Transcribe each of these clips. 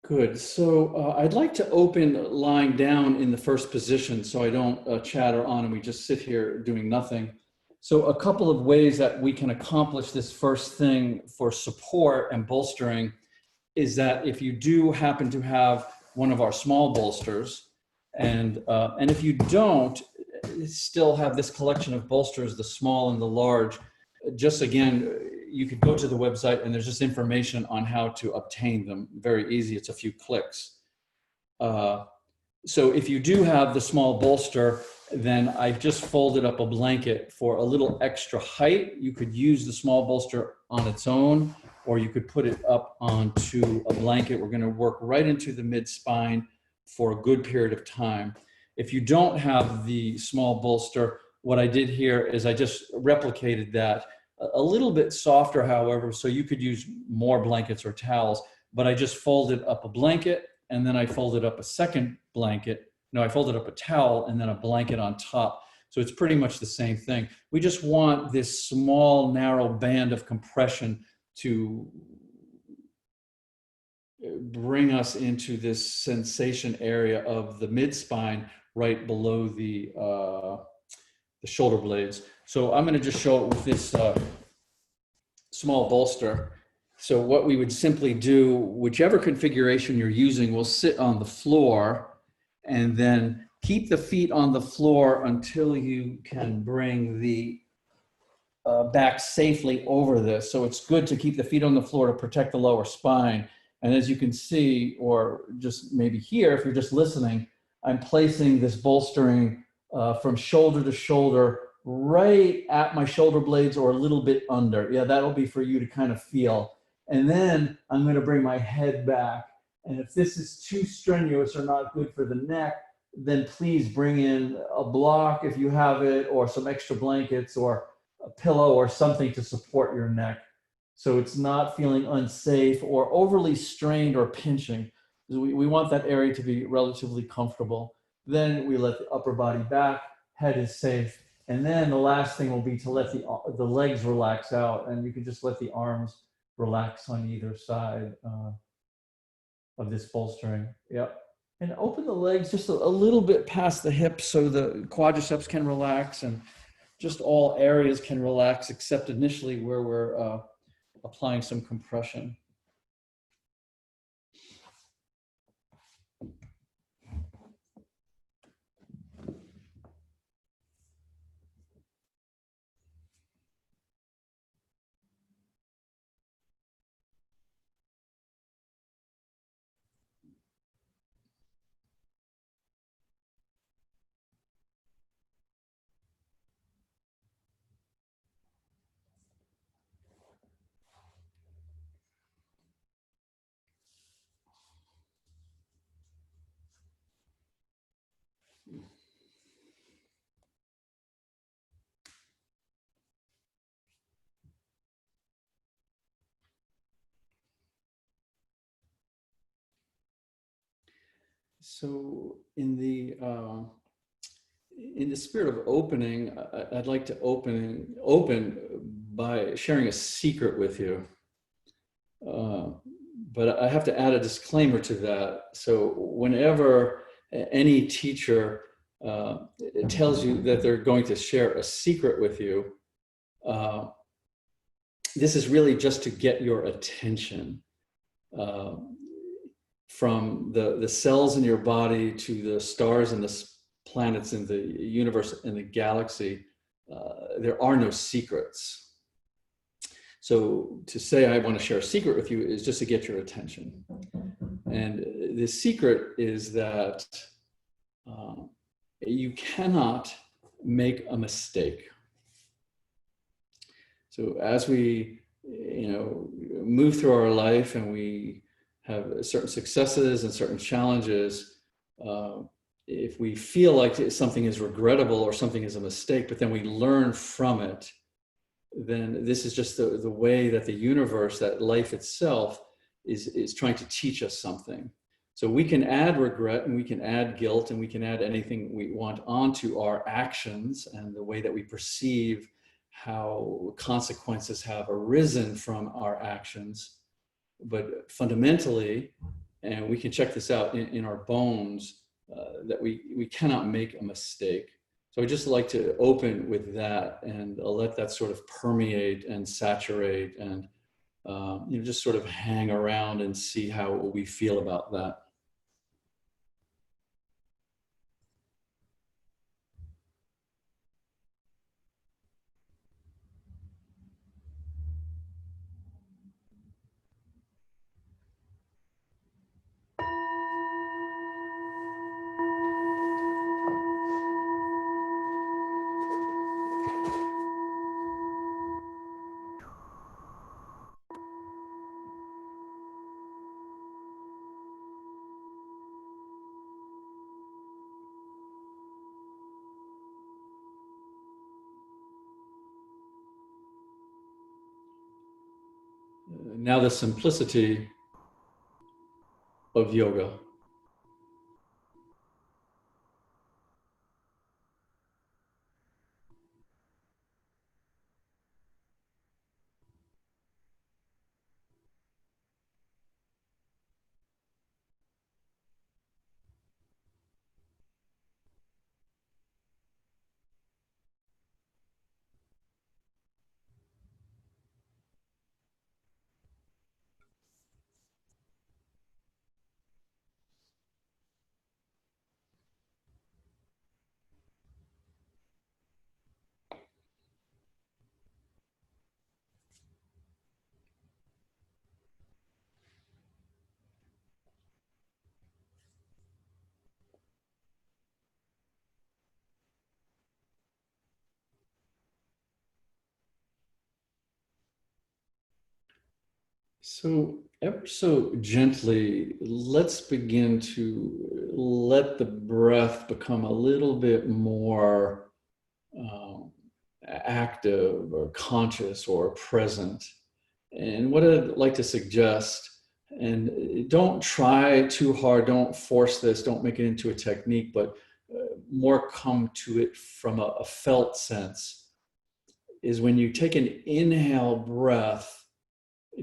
Good. So I'd like to open lying down in the first position so I don't chatter on and we just sit here doing nothing. So a couple of ways that we can accomplish this first thing for support and bolstering is that if you do happen to have one of our small bolsters, and if you don't still have this collection of bolsters, the small and the large, just again, you could go to the website and there's just information on how to obtain them. Very easy, it's a few clicks. So if you do have the small bolster, then I've just folded up a blanket for a little extra height. You could use the small bolster on its own, or you could put it up onto a blanket. We're gonna work right into the mid-spine for a good period of time. If you don't have the small bolster, what I did here is I just replicated that a little bit softer, however, so you could use more blankets or towels, but I just folded up a blanket and then I folded up a second blanket. No, I folded up a towel and then a blanket on top. So it's pretty much the same thing. We just want this small, narrow band of compression to bring us into this sensation area of the mid-spine right below the shoulder blades. So I'm going to just show it with this small bolster. So what we would simply do, whichever configuration you're using, will sit on the floor and then keep the feet on the floor until you can bring the back safely over this. So it's good to keep the feet on the floor to protect the lower spine. And as you can see, or just maybe hear if you're just listening, I'm placing this bolstering from shoulder to shoulder right at my shoulder blades or a little bit under. Yeah, that'll be for you to kind of feel. And then I'm going to bring my head back. And if this is too strenuous or not good for the neck, then please bring in a block if you have it, or some extra blankets or a pillow or something to support your neck, so it's not feeling unsafe or overly strained or pinching. We want that area to be relatively comfortable. Then we let the upper body back, head is safe. And then the last thing will be to let the legs relax out, and you can just let the arms relax on either side of this bolstering. Yep. And open the legs just a little bit past the hips so the quadriceps can relax and just all areas can relax except initially where we're applying some compression. So in the spirit of opening, I'd like to open by sharing a secret with you. But I have to add a disclaimer to that. So whenever any teacher tells you that they're going to share a secret with you, this is really just to get your attention. From the cells in your body to the stars and the planets in the universe and the galaxy, there are no secrets. So to say I want to share a secret with you is just to get your attention. And the secret is that you cannot make a mistake. So as we, move through our life and we have certain successes and certain challenges, if we feel like something is regrettable or something is a mistake, but then we learn from it, then this is just the way that the universe, that life itself is trying to teach us something. So we can add regret and we can add guilt and we can add anything we want onto our actions and the way that we perceive how consequences have arisen from our actions. But fundamentally, and we can check this out in our bones, that we cannot make a mistake. So I just like to open with that and let that sort of permeate and saturate and just sort of hang around and see how we feel about that. Now the simplicity of yoga. So ever so gently, let's begin to let the breath become a little bit more um, active or conscious or present. And what I'd like to suggest, and don't try too hard, don't force this, don't make it into a technique, but more come to it from a felt sense, is when you take an inhale breath,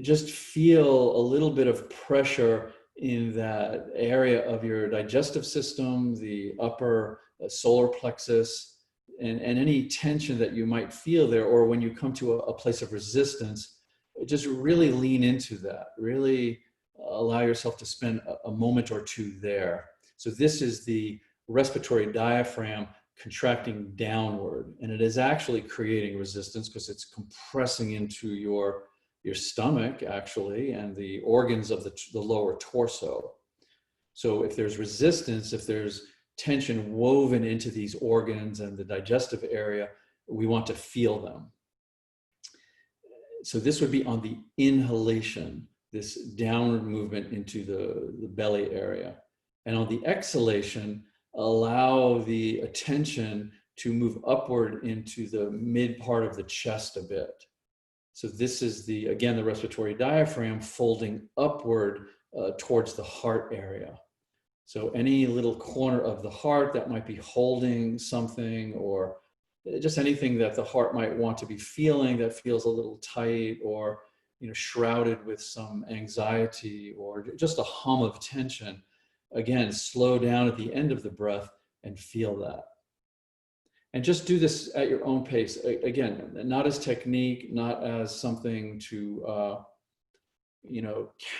just feel a little bit of pressure in that area of your digestive system, the upper solar plexus, and any tension that you might feel there, or when you come to a place of resistance, just really lean into that. Really allow yourself to spend a moment or two there. So this is the respiratory diaphragm contracting downward, and it is actually creating resistance because it's compressing into your stomach, actually, and the organs of the lower torso. So if there's resistance, if there's tension woven into these organs and the digestive area, we want to feel them. So this would be on the inhalation, this downward movement into the belly area. And on the exhalation, allow the attention to move upward into the mid part of the chest a bit. So this is again, the respiratory diaphragm folding upward towards the heart area. So any little corner of the heart that might be holding something, or just anything that the heart might want to be feeling that feels a little tight, or shrouded with some anxiety, or just a hum of tension. Again, slow down at the end of the breath and feel that. And just do this at your own pace. Again, not as technique, not as something to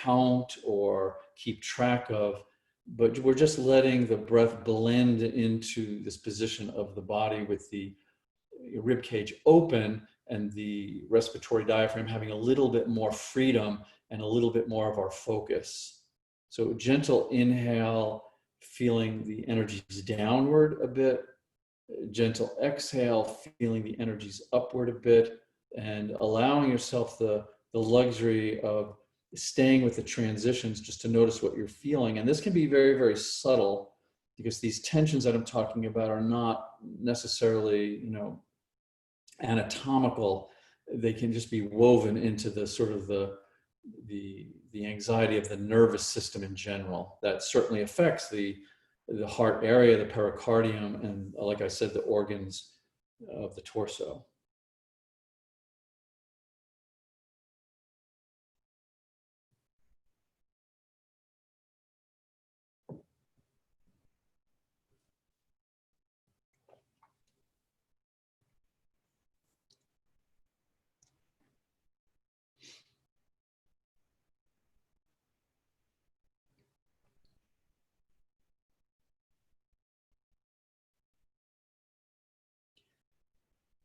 count or keep track of, but we're just letting the breath blend into this position of the body with the rib cage open and the respiratory diaphragm having a little bit more freedom and a little bit more of our focus. So gentle inhale, feeling the energies downward a bit. Gentle exhale, feeling the energies upward a bit, and allowing yourself the luxury of staying with the transitions just to notice what you're feeling. And this can be very, very subtle, because these tensions that I'm talking about are not necessarily, anatomical. They can just be woven into the sort of the anxiety of the nervous system in general. That certainly affects the heart area, the pericardium, and like I said, the organs of the torso.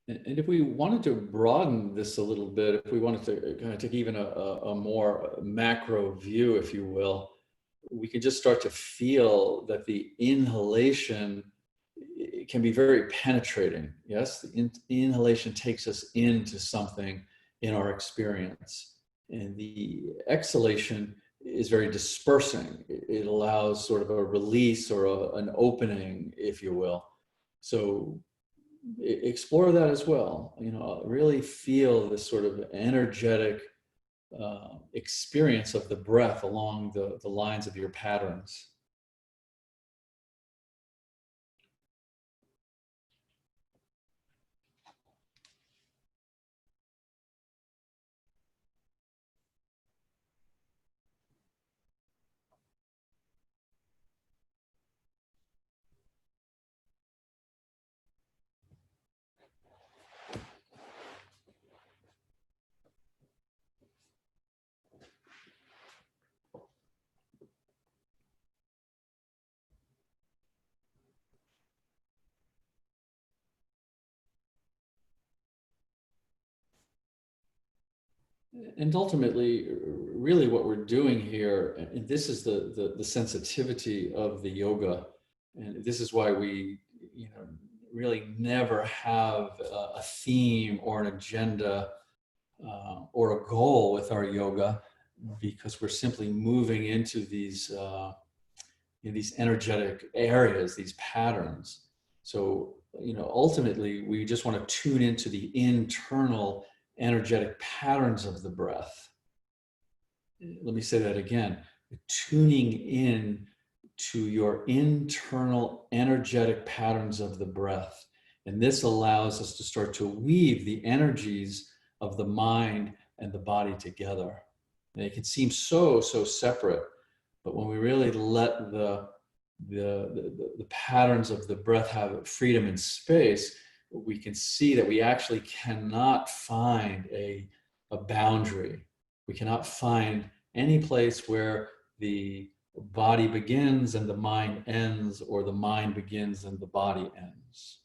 And if we wanted to broaden this a little bit, if we wanted to kind of take even a more macro view, if you will, we can just start to feel that the inhalation can be very penetrating. Yes, the inhalation takes us into something in our experience, and the exhalation is very dispersing. It allows sort of a release or an opening, if you will. So explore that as well. You know, really feel this sort of energetic experience of the breath along the lines of your patterns. And ultimately, really what we're doing here, and this is the sensitivity of the yoga, and this is why we, you know, really never have a theme or an agenda or a goal with our yoga, because we're simply moving into these energetic areas, these patterns. So, you know, ultimately, we just want to tune into the internal energetic patterns of the breath. Let me say that again. Tuning in to your internal energetic patterns of the breath. And this allows us to start to weave the energies of the mind and the body together. And it can seem so separate, but when we really let the patterns of the breath have freedom and space, we can see that we actually cannot find a boundary. We cannot find any place where the body begins and the mind ends, or the mind begins and the body ends.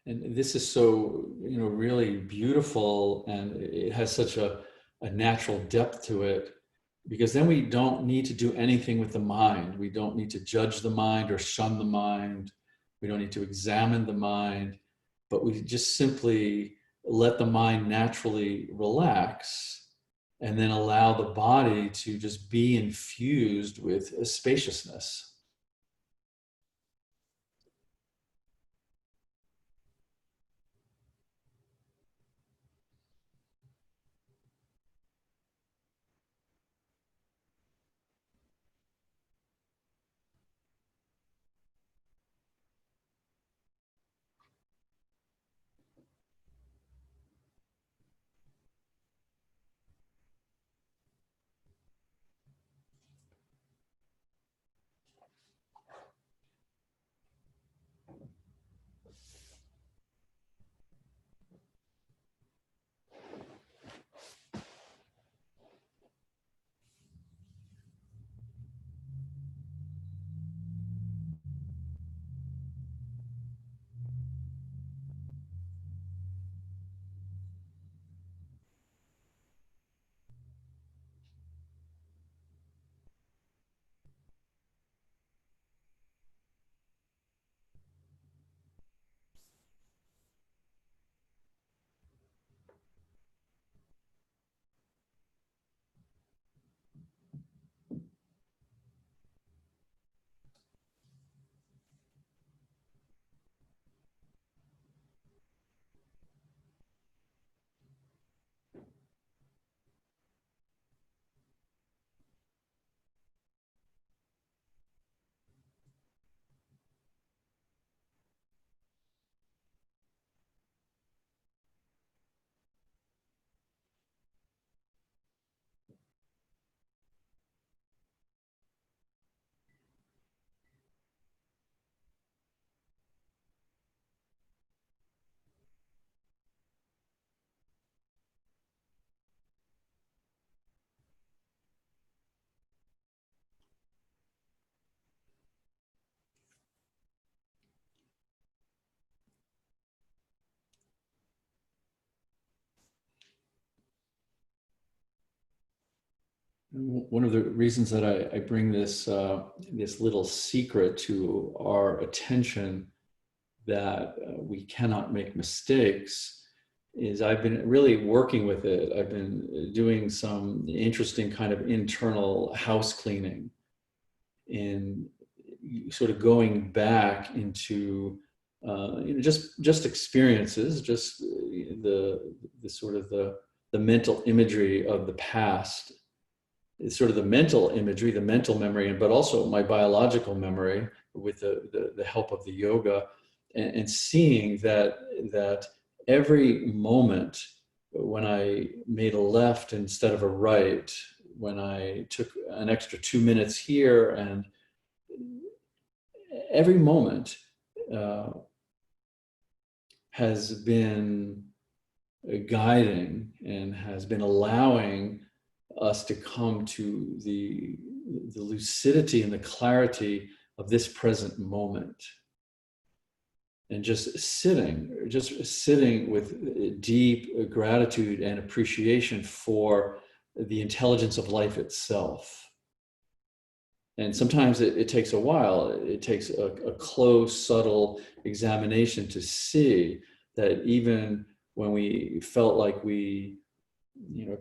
And this is so, you know, really beautiful, and it has such a natural depth to it, because then we don't need to do anything with the mind. We don't need to judge the mind or shun the mind. We don't need to examine the mind, but we just simply let the mind naturally relax, and then allow the body to just be infused with a spaciousness. One of the reasons that I bring this little secret to our attention, that we cannot make mistakes, is I've been really working with it. I've been doing some interesting kind of internal house cleaning, in sort of going back into just experiences, just the sort of the mental imagery of the past. It's sort of the mental imagery, the mental memory, but also my biological memory with the help of the yoga, and seeing that every moment when I made a left instead of a right, when I took an extra 2 minutes here, and every moment uh, has been guiding and has been allowing us to come to the lucidity and the clarity of this present moment. And just sitting with deep gratitude and appreciation for the intelligence of life itself. And sometimes it takes a while. It takes a close, subtle examination to see that even when we felt like we,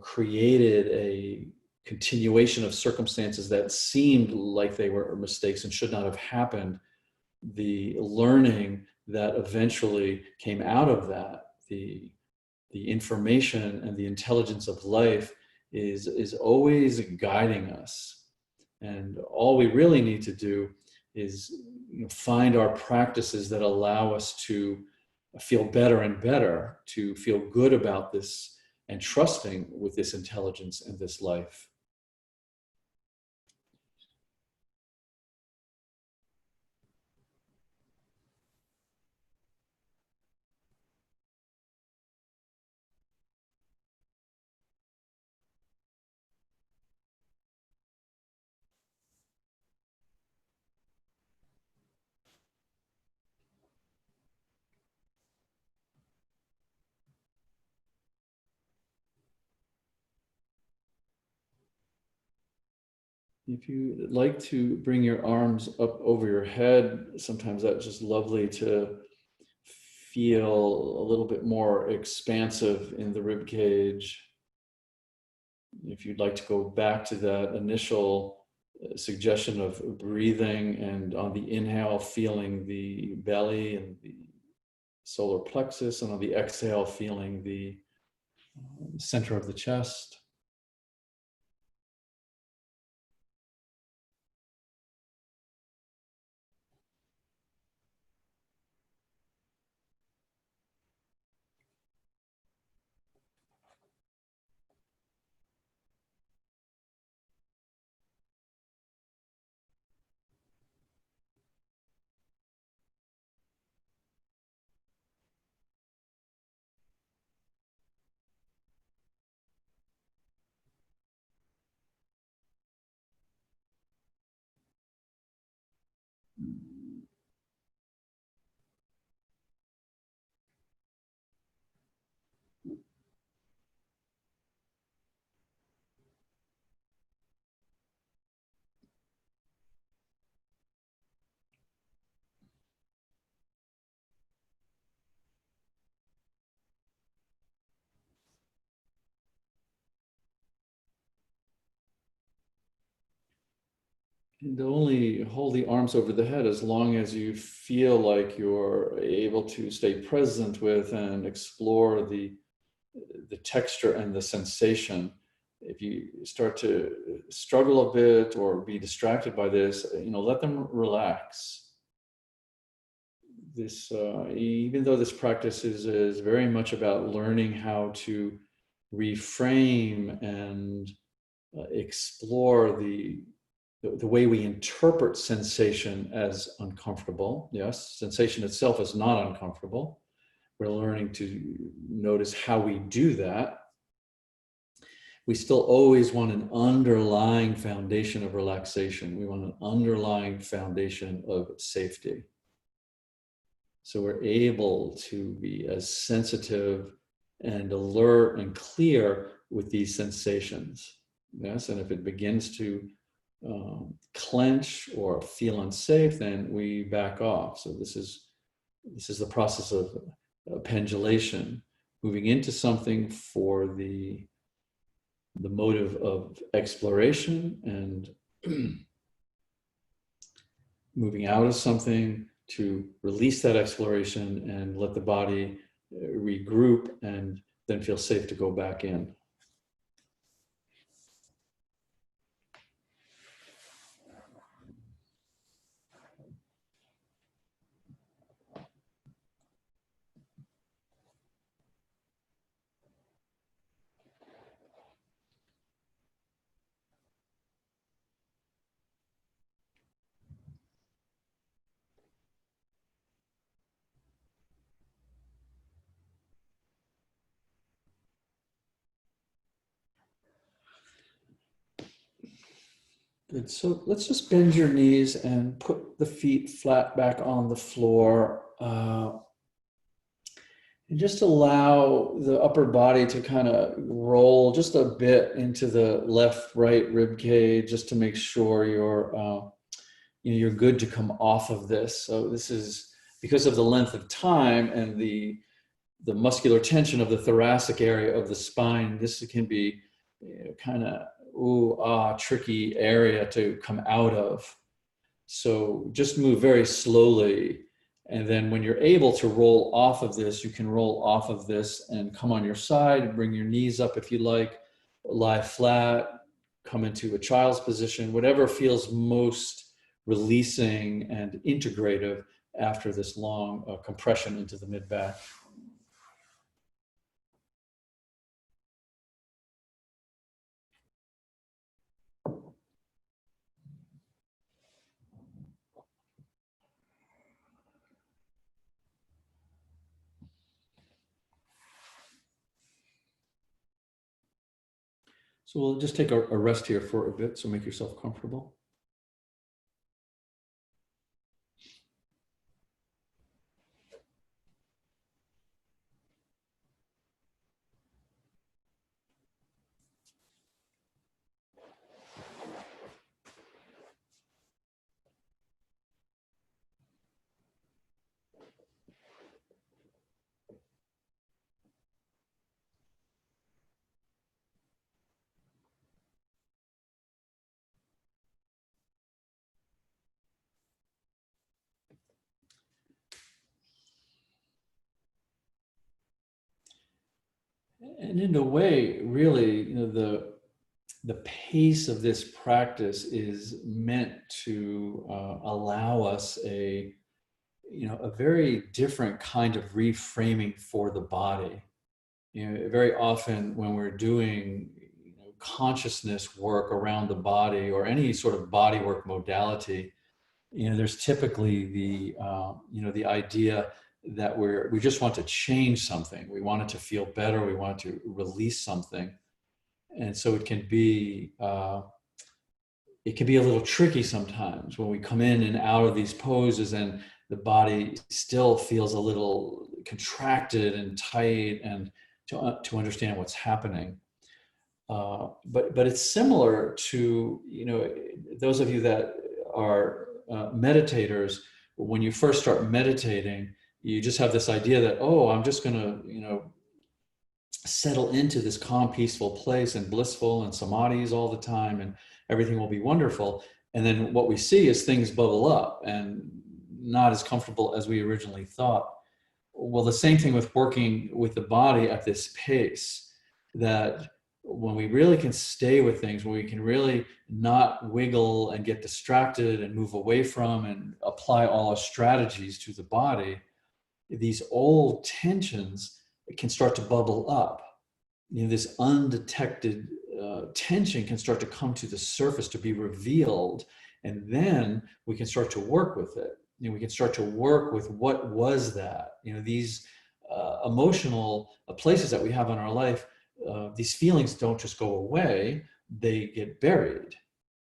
created a continuation of circumstances that seemed like they were mistakes and should not have happened, the learning that eventually came out of that, the information and the intelligence of life is always guiding us. And all we really need to do is find our practices that allow us to feel better and better, to feel good about this and trusting with this intelligence and this life. If you like to bring your arms up over your head, sometimes that's just lovely to feel a little bit more expansive in the rib cage. If you'd like to go back to that initial suggestion of breathing, and on the inhale, feeling the belly and the solar plexus, and on the exhale, feeling the center of the chest. And only hold the arms over the head as long as you feel like you're able to stay present with and explore the texture and the sensation. If you start to struggle a bit or be distracted by this, let them relax. This, even though this practice is very much about learning how to reframe and explore the way we interpret sensation as uncomfortable. Yes, sensation itself is not uncomfortable. We're learning to notice how we do that. We still always want an underlying foundation of relaxation. We want an underlying foundation of safety. So we're able to be as sensitive and alert and clear with these sensations. Yes, and if it begins to clench or feel unsafe, then we back off. So this is the process of pendulation, moving into something for the motive of exploration, and moving out of something to release that exploration and let the body regroup and then feel safe to go back in. Good. So let's just bend your knees and put the feet flat back on the floor. And just allow the upper body to kind of roll just a bit into the left, right rib cage, just to make sure you're good to come off of this. So this is because of the length of time and the muscular tension of the thoracic area of the spine. This can be kind of tricky area to come out of. So just move very slowly. And then when you're able to roll off of this, you can roll off of this and come on your side, bring your knees up if you like, lie flat, come into a child's position, whatever feels most releasing and integrative after this long compression into the mid-back. So we'll just take a rest here for a bit, so make yourself comfortable. And in a way, really, the pace of this practice is meant to allow us a very different kind of reframing for the body. Very often when we're doing consciousness work around the body or any sort of body work modality, there's typically the idea that we just want to change something. We want it to feel better. We want to release something. And so it can be a little tricky sometimes when we come in and out of these poses and the body still feels a little contracted and tight, and to understand what's happening. But it's similar to, those of you that are meditators. When you first start meditating, you just have this idea that, I'm just going to, settle into this calm, peaceful place and blissful and samadhis all the time, and everything will be wonderful. And then what we see is things bubble up and not as comfortable as we originally thought. Well, the same thing with working with the body at this pace, that when we really can stay with things, when we can really not wiggle and get distracted and move away from and apply all our strategies to the body, these old tensions can start to bubble up. This undetected tension can start to come to the surface, to be revealed, and then we can start to work with it. We can start to work with what was that. These emotional places that we have in our life, these feelings don't just go away, they get buried.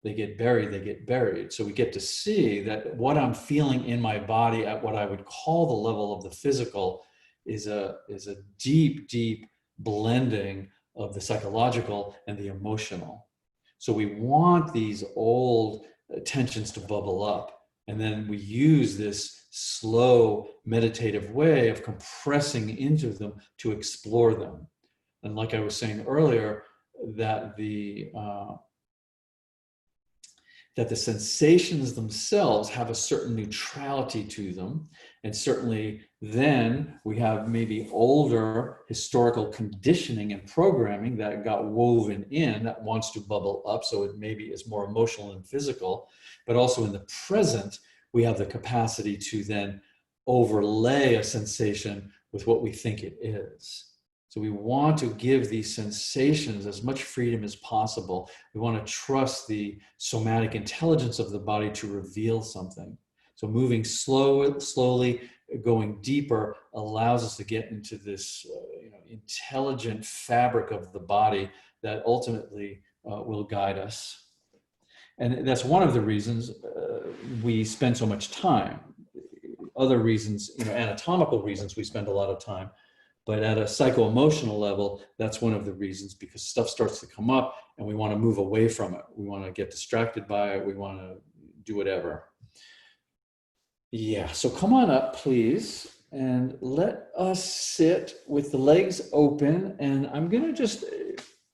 They get buried. So we get to see that what I'm feeling in my body at what I would call the level of the physical is a deep blending of the psychological and the emotional. So we want these old tensions to bubble up. And then we use this slow meditative way of compressing into them to explore them. And like I was saying earlier, that the sensations themselves have a certain neutrality to them. And certainly then we have maybe older historical conditioning and programming that got woven in that wants to bubble up. So it maybe is more emotional and physical, but also in the present, we have the capacity to then overlay a sensation with what we think it is. So we want to give these sensations as much freedom as possible. We want to trust the somatic intelligence of the body to reveal something. So moving slowly, going deeper allows us to get into this intelligent fabric of the body that ultimately will guide us. And that's one of the reasons we spend so much time. Other reasons, anatomical reasons, we spend a lot of time. But at a psycho-emotional level, that's one of the reasons, because stuff starts to come up and we want to move away from it. We want to get distracted by it. We want to do whatever. Yeah, so come on up, please, and let us sit with the legs open. And I'm going to just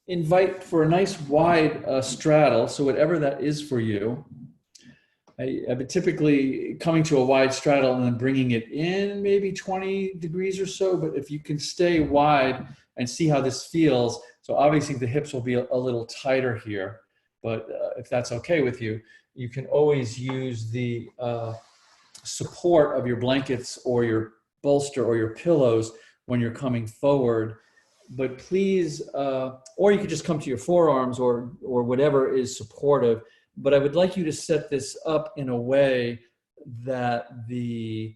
invite for a nice wide straddle. So whatever that is for you. I've been typically coming to a wide straddle and then bringing it in maybe 20 degrees or so, but if you can stay wide and see how this feels, so obviously the hips will be a little tighter here, but if that's okay with you, you can always use the support of your blankets or your bolster or your pillows when you're coming forward. But please, or you could just come to your forearms or whatever is supportive. But I would like you to set this up in a way that the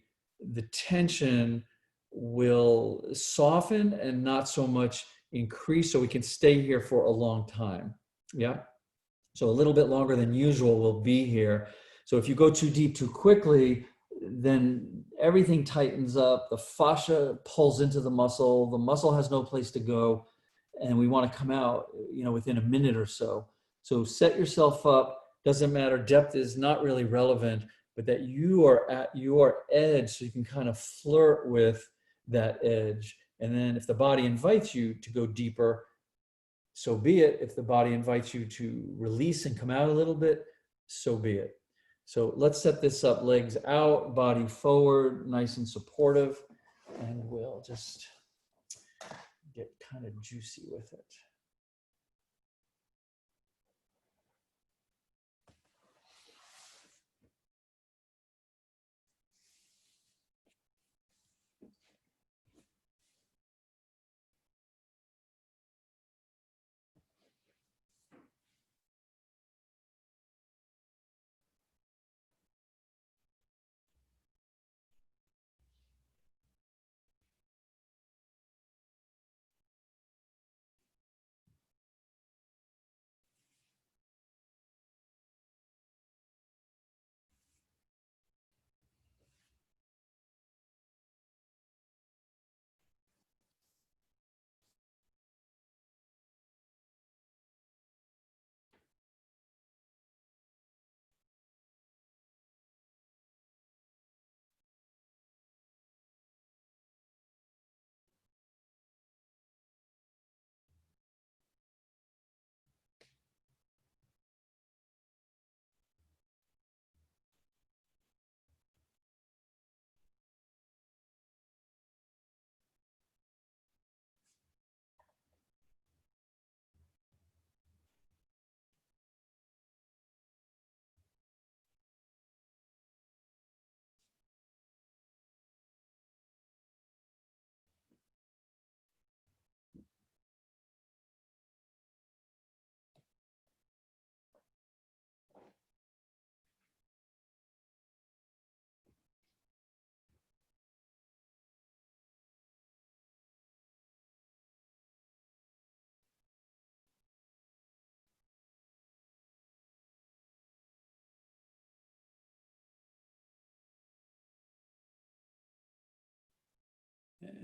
tension will soften and not so much increase, so we can stay here for a long time. Yeah. So a little bit longer than usual we'll be here. So if you go too deep too quickly, then everything tightens up, the fascia pulls into the muscle has no place to go, and we want to come out, within a minute or so. So set yourself up. Doesn't matter, depth is not really relevant, but that you are at your edge so you can kind of flirt with that edge. And then if the body invites you to go deeper, so be it. If the body invites you to release and come out a little bit, so be it. So let's set this up, legs out, body forward, nice and supportive, and we'll just get kind of juicy with it.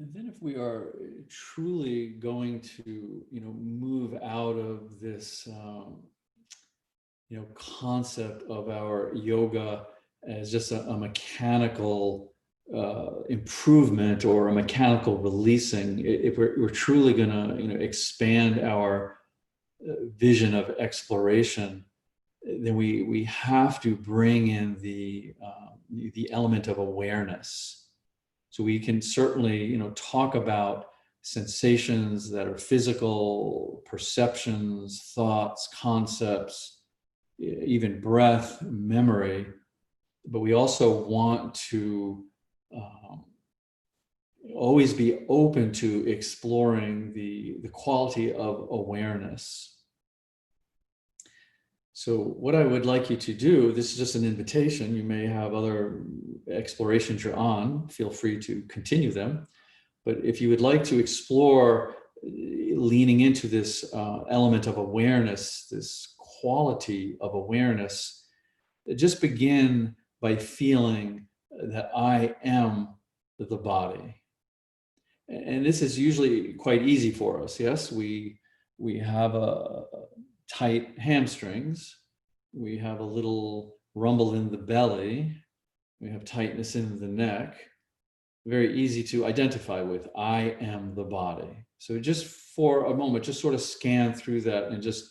And then if we are truly going to, move out of this concept of our yoga as just a mechanical improvement or a mechanical releasing. If we're truly going to expand our vision of exploration, then we have to bring in the element of awareness. So we can certainly talk about sensations that are physical, perceptions, thoughts, concepts, even breath, memory, but we also want to always be open to exploring the quality of awareness. So what I would like you to do, this is just an invitation. You may have other explorations you're on. Feel free to continue them. But if you would like to explore leaning into this element of awareness, this quality of awareness, just begin by feeling that I am the body. And this is usually quite easy for us. Yes, we have a tight hamstrings. We have a little rumble in the belly. We have tightness in the neck. Very easy to identify with. I am the body. So just for a moment, just sort of scan through that and just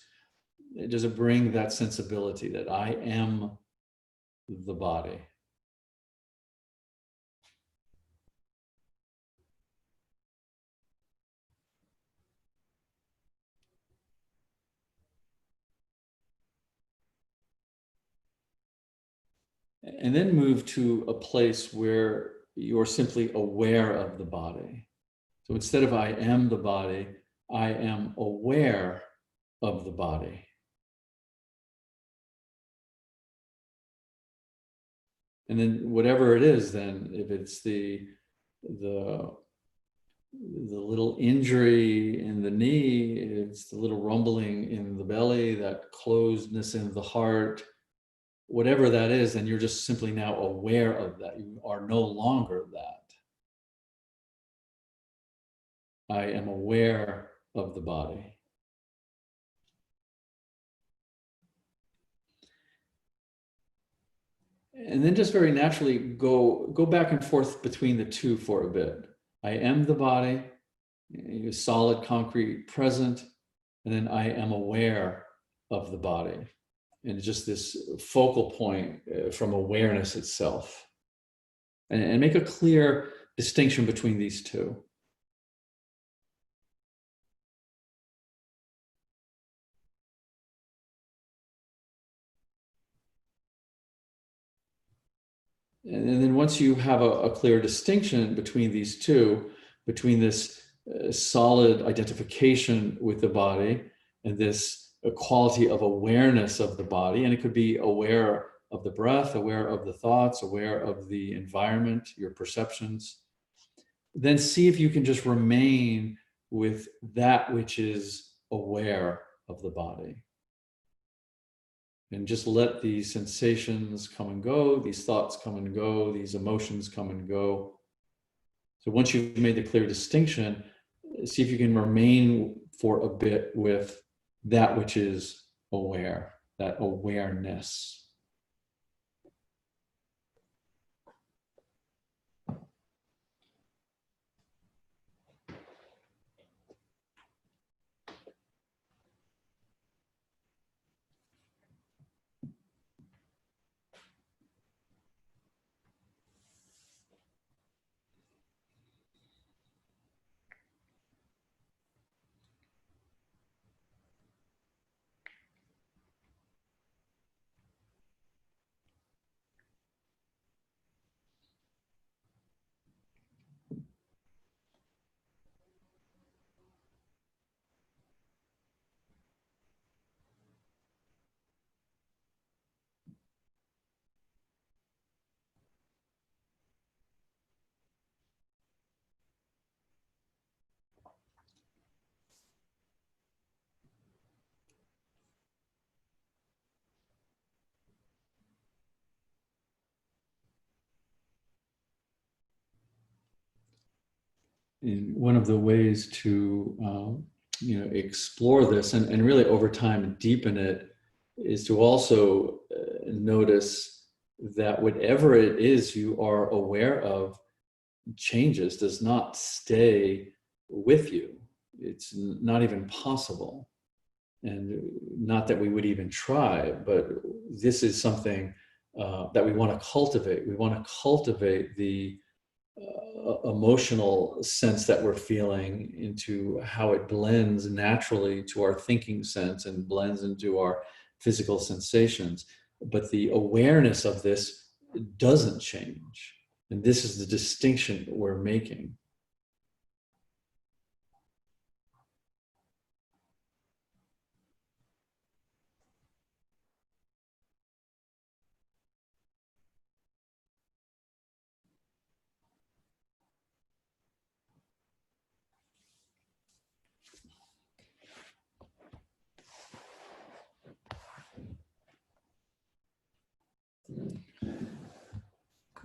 bring that sensibility that I am the body. And then move to a place where you're simply aware of the body. So instead of I am the body, I am aware of the body. And then whatever it is, then if it's the little injury in the knee, it's the little rumbling in the belly, that closedness in the heart, whatever that is, then you're just simply now aware of that. You are no longer that. I am aware of the body. And then just very naturally go back and forth between the two for a bit. I am the body, solid, concrete, present, and then I am aware of the body. And just this focal point from awareness itself. And make a clear distinction between these two. And then once you have a clear distinction between these two, between this solid identification with the body and this quality of awareness of the body, and it could be aware of the breath, aware of the thoughts, aware of the environment, your perceptions, then see if you can just remain with that which is aware of the body. And just let these sensations come and go, these thoughts come and go, these emotions come and go. So once you've made the clear distinction, see if you can remain for a bit with that which is aware, that awareness. And one of the ways to explore this and really over time deepen it is to also notice that whatever it is you are aware of changes, does not stay with you. It's not even possible. And not that we would even try, but this is something that we want to cultivate. We want to cultivate the emotional sense that we're feeling into how it blends naturally to our thinking sense and blends into our physical sensations. But the awareness of this doesn't change. And this is the distinction that we're making.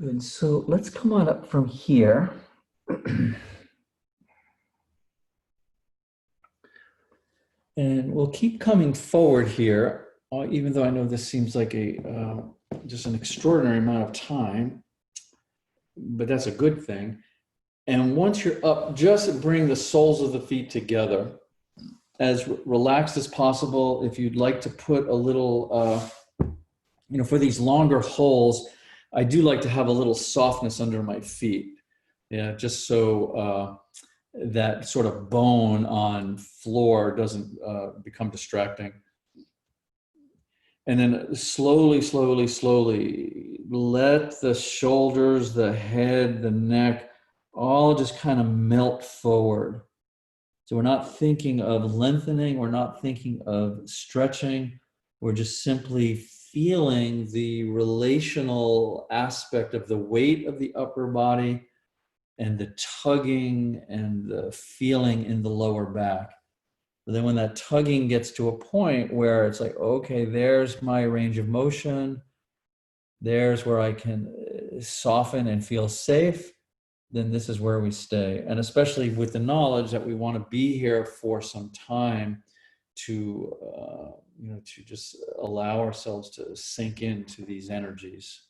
Good. So let's come on up from here. And we'll keep coming forward here, even though I know this seems like just an extraordinary amount of time, but that's a good thing. And once you're up, just bring the soles of the feet together as relaxed as possible. If you'd like to put a little, for these longer holes, I do like to have a little softness under my feet. Yeah, just so that sort of bone on floor doesn't become distracting. And then slowly, slowly, slowly, let the shoulders, the head, the neck, all just kind of melt forward. So we're not thinking of lengthening, we're not thinking of stretching, we're just simply feeling the relational aspect of the weight of the upper body and the tugging and the feeling in the lower back. But then when that tugging gets to a point where it's like, okay, there's my range of motion, there's where I can soften and feel safe, then this is where we stay. And especially with the knowledge that we want to be here for some time to, to just allow ourselves to sink into these energies.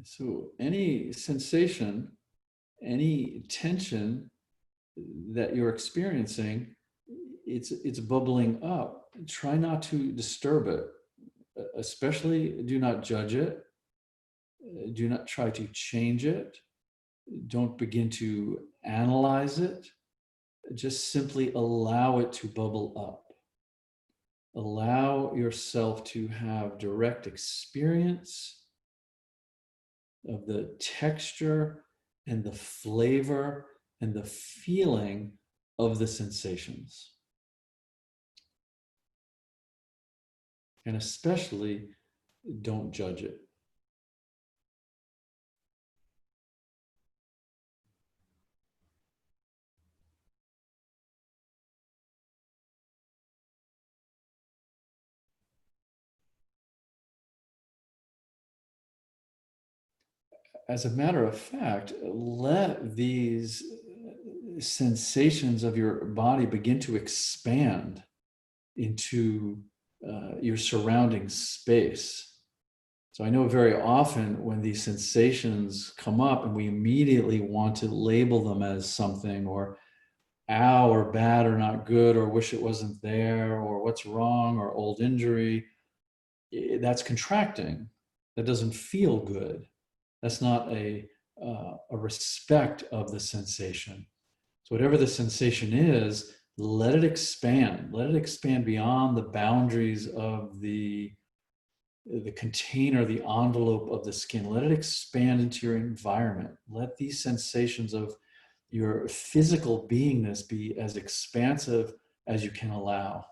So any sensation, any tension that you're experiencing, it's bubbling up. Try not to disturb it. Especially do not judge it. Do not try to change it. Don't begin to analyze it. Just simply allow it to bubble up. Allow yourself to have direct experience of the texture and the flavor and the feeling of the sensations. And especially, don't judge it. As a matter of fact, let these sensations of your body begin to expand into your surrounding space. So I know very often when these sensations come up and we immediately want to label them as something, or ow, or bad, or not good, or wish it wasn't there, or what's wrong, or old injury, that's contracting. That doesn't feel good. That's not a respect of the sensation. So whatever the sensation is, let it expand. Let it expand beyond the boundaries of the container, the envelope of the skin. Let it expand into your environment. Let these sensations of your physical beingness be as expansive as you can allow.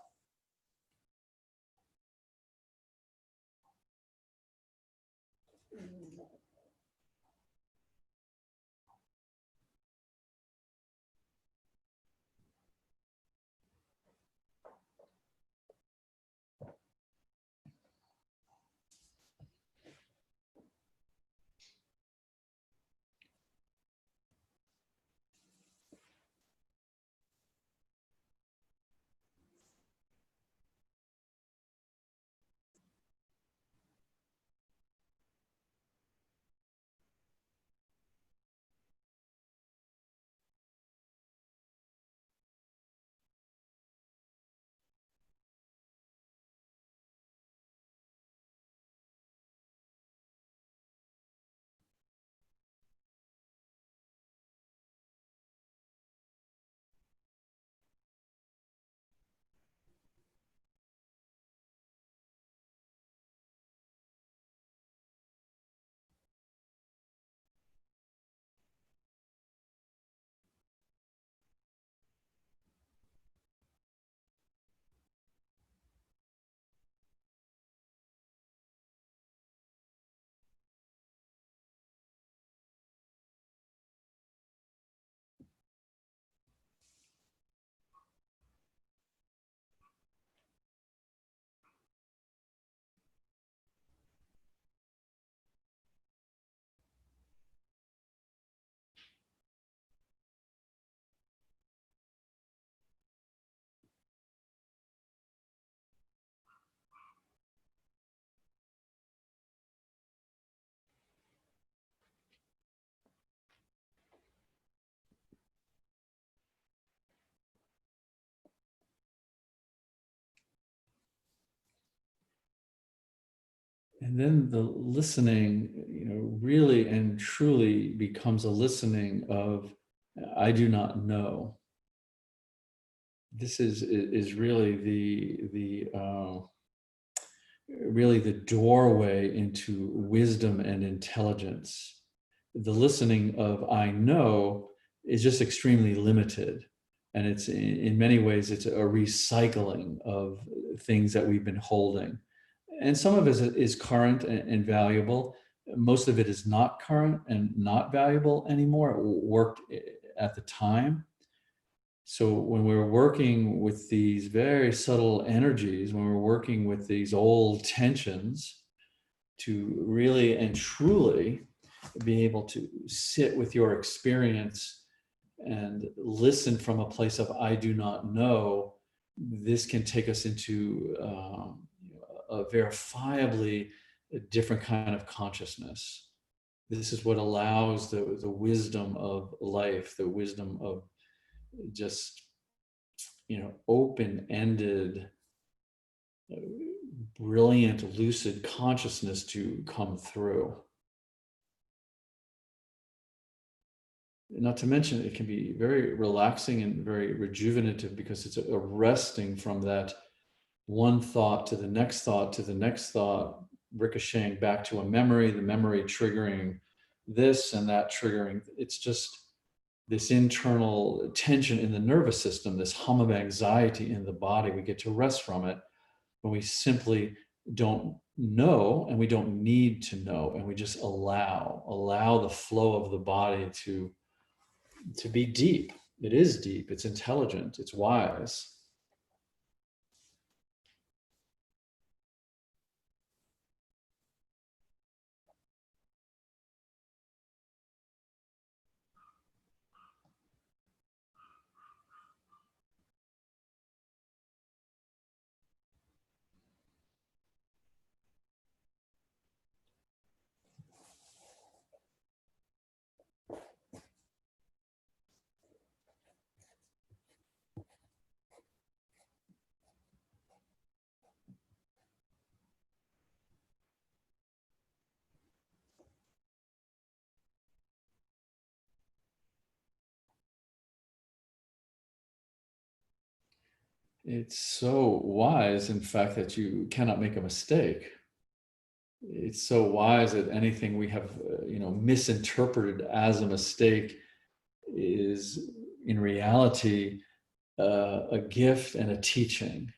And then the listening, really and truly becomes a listening of, I do not know. This is really the doorway into wisdom and intelligence. The listening of I know is just extremely limited. And it's in many ways, it's a recycling of things that we've been holding. And some of it is current and valuable. Most of it is not current and not valuable anymore. It worked at the time. So when we're working with these very subtle energies, when we're working with these old tensions, to really and truly be able to sit with your experience and listen from a place of I do not know, this can take us into a verifiably different kind of consciousness. This is what allows the wisdom of life, the wisdom of just open-ended, brilliant, lucid consciousness to come through. Not to mention, it can be very relaxing and very rejuvenative, because it's arresting from that one thought to the next thought to the next thought, ricocheting back to a memory, the memory triggering this and that triggering. It's just this internal tension in the nervous system, this hum of anxiety in the body. We get to rest from it when we simply don't know, and we don't need to know, and we just allow the flow of the body to be deep. It is deep, it's intelligent, it's wise. It's so wise, in fact, that you cannot make a mistake. It's so wise that anything we have, misinterpreted as a mistake is in reality a gift and a teaching.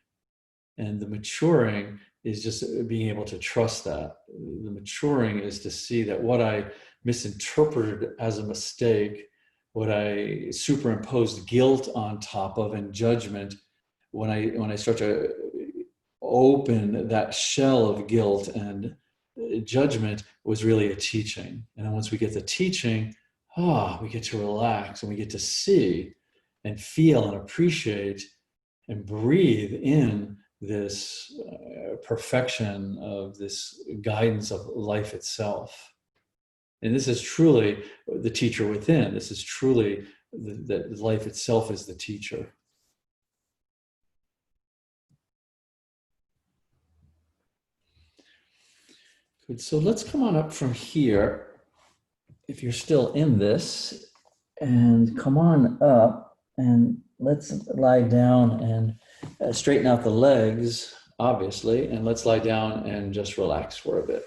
And the maturing is just being able to trust that. The maturing is to see that what I misinterpreted as a mistake, what I superimposed guilt on top of and judgment, when I start to open that shell of guilt and judgment, was really a teaching. And then once we get the teaching, we get to relax and we get to see and feel and appreciate and breathe in this perfection of this guidance of life itself. And this is truly the teacher within. This is truly that life itself is the teacher. Good. So let's come on up from here, if you're still in this, and come on up and let's lie down and straighten out the legs, obviously, and let's lie down and just relax for a bit.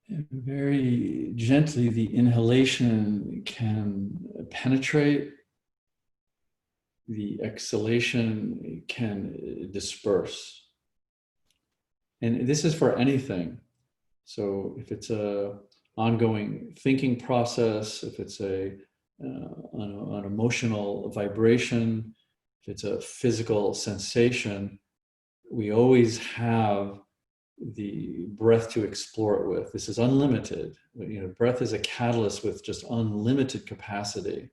And very gently, the inhalation can penetrate, the exhalation can disperse. And this is for anything. So if it's a ongoing thinking process, if it's an emotional vibration, if it's a physical sensation, we always have the breath to explore it with. This is unlimited. Breath is a catalyst with just unlimited capacity.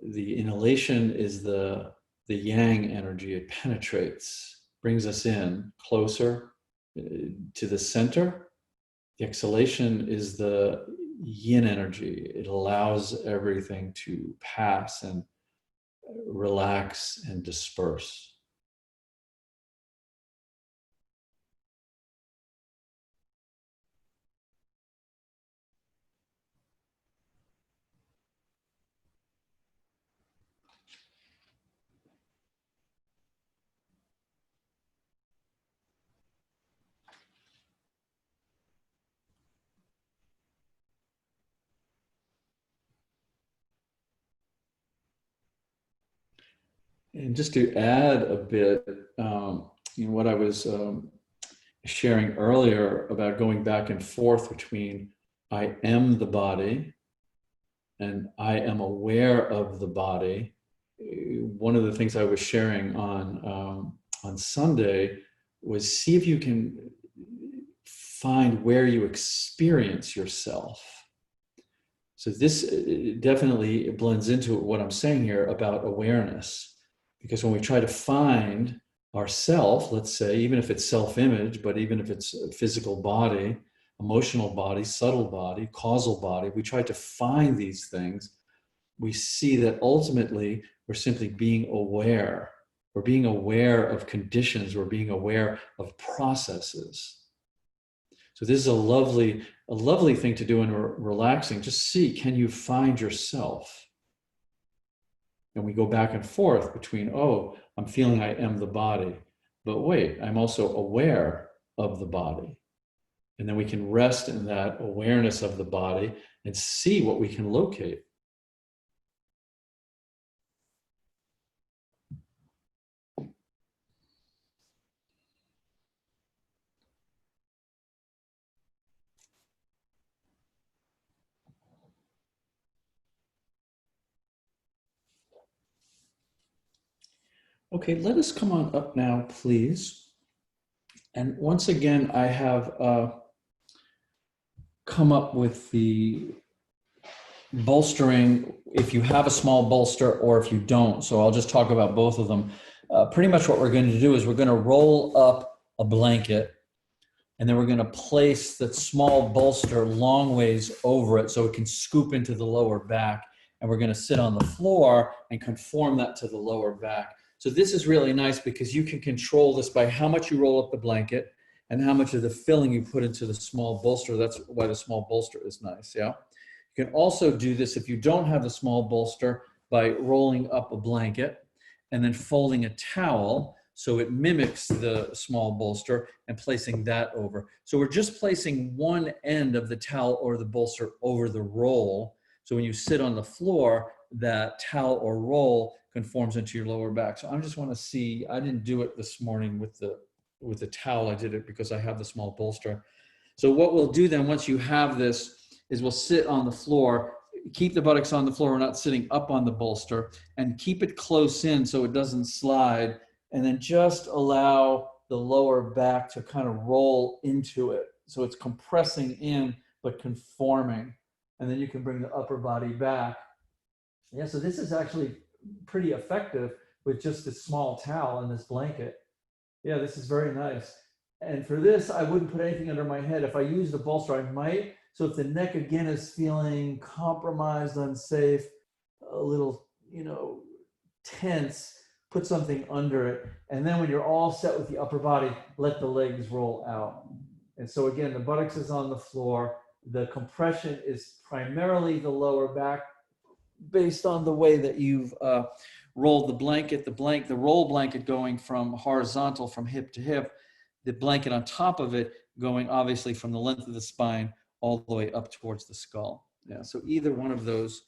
The inhalation is the yang energy. It penetrates, brings us in closer to the center. The exhalation is the yin energy. It allows everything to pass and relax and disperse. And just to add a bit, what I was sharing earlier about going back and forth between I am the body and I am aware of the body. one of the things I was sharing on Sunday was see if you can find where you experience yourself. So this definitely blends into what I'm saying here about awareness, because when we try to find ourself, let's say, even if it's self-image, but even if it's a physical body, emotional body, subtle body, causal body, we try to find these things, we see that ultimately we're simply being aware. We're being aware of conditions. We're being aware of processes. So this is a lovely thing to do in relaxing. Just see, can you find yourself? And we go back and forth between, oh, I'm feeling I am the body, but wait, I'm also aware of the body. And then we can rest in that awareness of the body and see what we can locate. Okay, let us come on up now, please. And once again, I have come up with the bolstering if you have a small bolster or if you don't. So I'll just talk about both of them. Pretty much what we're going to do is we're going to roll up a blanket, and then we're going to place that small bolster long ways over it so it can scoop into the lower back. And we're going to sit on the floor and conform that to the lower back. So this is really nice because you can control this by how much you roll up the blanket and how much of the filling you put into the small bolster. That's why the small bolster is nice, yeah? You can also do this if you don't have the small bolster by rolling up a blanket and then folding a towel so it mimics the small bolster and placing that over. So we're just placing one end of the towel or the bolster over the roll. So when you sit on the floor, that towel or roll conforms into your lower back. So I just want to see, I didn't do it this morning with the towel. I did it because I have the small bolster. So what we'll do then, once you have this, is we'll sit on the floor, keep the buttocks on the floor. We're not sitting up on the bolster, and keep it close in so it doesn't slide. And then just allow the lower back to kind of roll into it. So it's compressing in, but conforming. And then you can bring the upper body back. Yeah, so this is actually pretty effective with just this small towel and this blanket. Yeah, this is very nice. And for this, I wouldn't put anything under my head. If I use the bolster, I might. So if the neck again is feeling compromised, unsafe, a little, tense, put something under it. And then when you're all set with the upper body, let the legs roll out. And so again, the buttocks is on the floor. The compression is primarily the lower back based on the way that you've rolled the blanket, the roll blanket going from horizontal from hip to hip, the blanket on top of it going obviously from the length of the spine all the way up towards the skull. Yeah, so either one of those,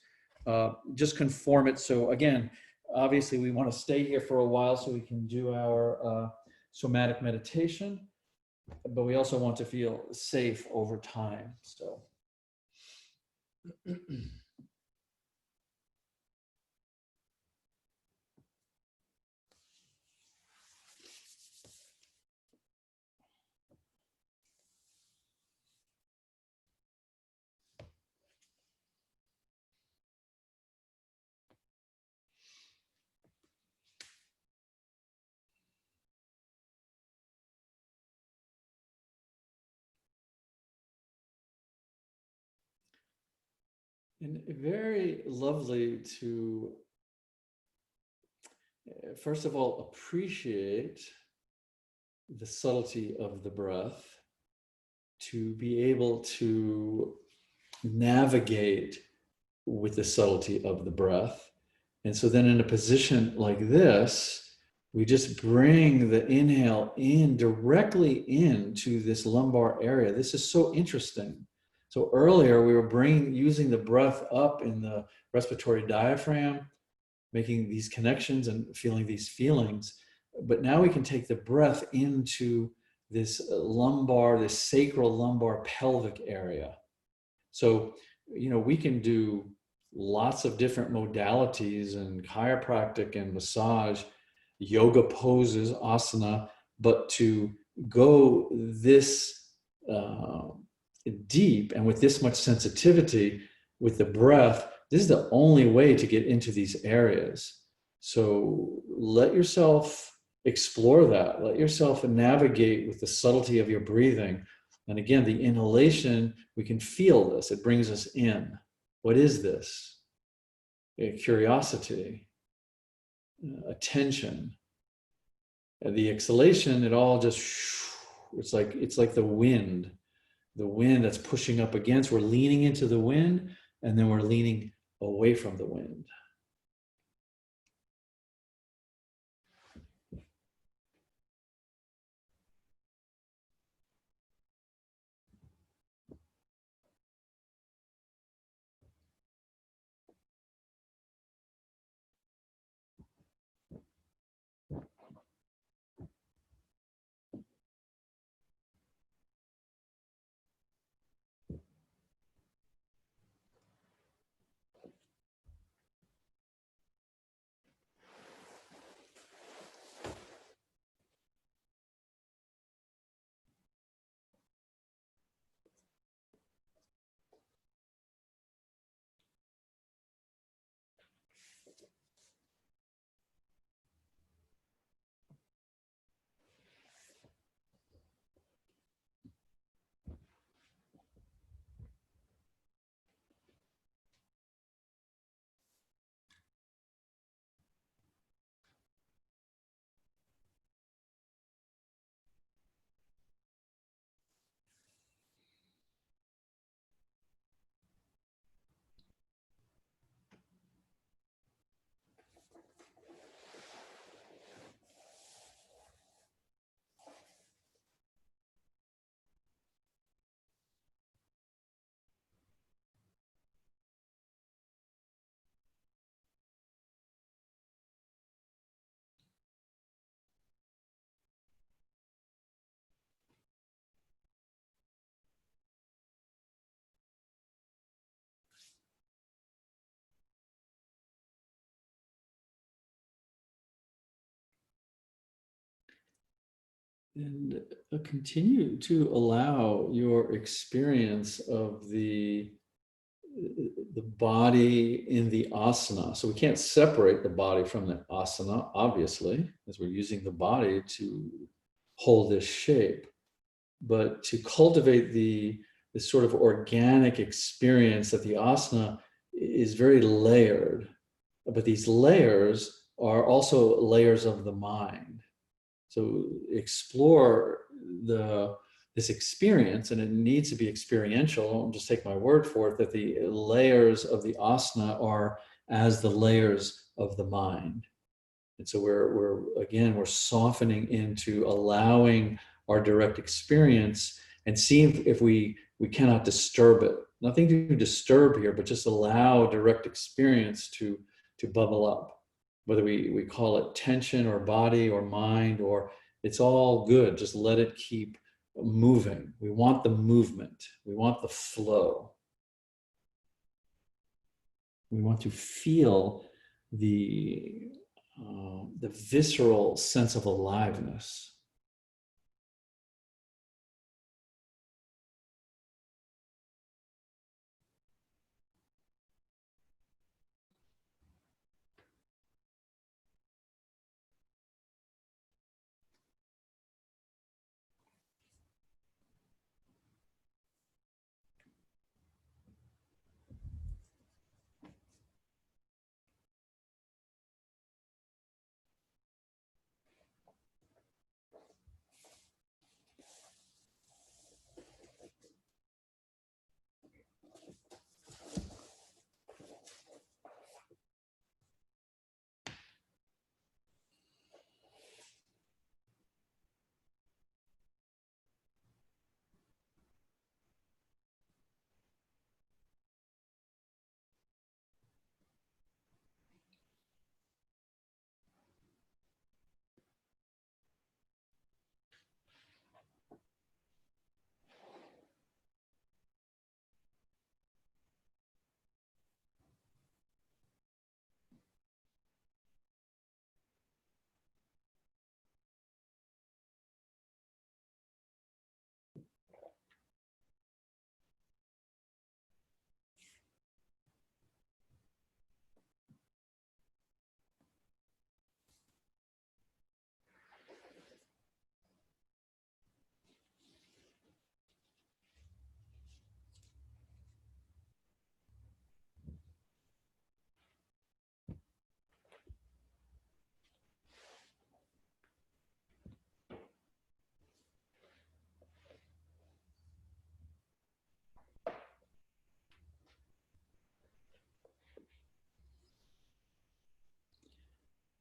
just conform it. So again, obviously we want to stay here for a while so we can do our somatic meditation, but we also want to feel safe over time. So. And very lovely to, first of all, appreciate the subtlety of the breath, to be able to navigate with the subtlety of the breath. And so then in a position like this, we just bring the inhale in directly into this lumbar area. This is so interesting. So earlier we were using the breath up in the respiratory diaphragm, making these connections and feeling these feelings. But now we can take the breath into this lumbar, this sacral lumbar pelvic area. So, we can do lots of different modalities and chiropractic and massage, yoga poses, asana, but to go this deep and with this much sensitivity with the breath, this is the only way to get into these areas. So let yourself explore that. Let yourself navigate with the subtlety of your breathing. And again, the inhalation, we can feel this. It brings us in. What is this? Curiosity, attention. And the exhalation, it all just, it's like the wind that's pushing up against. We're leaning into the wind, and then we're leaning away from the wind. And continue to allow your experience of the body in the asana. So we can't separate the body from the asana, obviously, as we're using the body to hold this shape. But to cultivate this sort of organic experience that the asana is very layered. But these layers are also layers of the mind. So explore this experience, and it needs to be experiential. Don't just take my word for it, that the layers of the asana are as the layers of the mind. And so we're softening into allowing our direct experience and seeing if we cannot disturb it. Nothing to disturb here, but just allow direct experience to bubble up. Whether we call it tension or body or mind, or it's all good. Just let it keep moving. We want the movement. We want the flow. We want to feel the visceral sense of aliveness.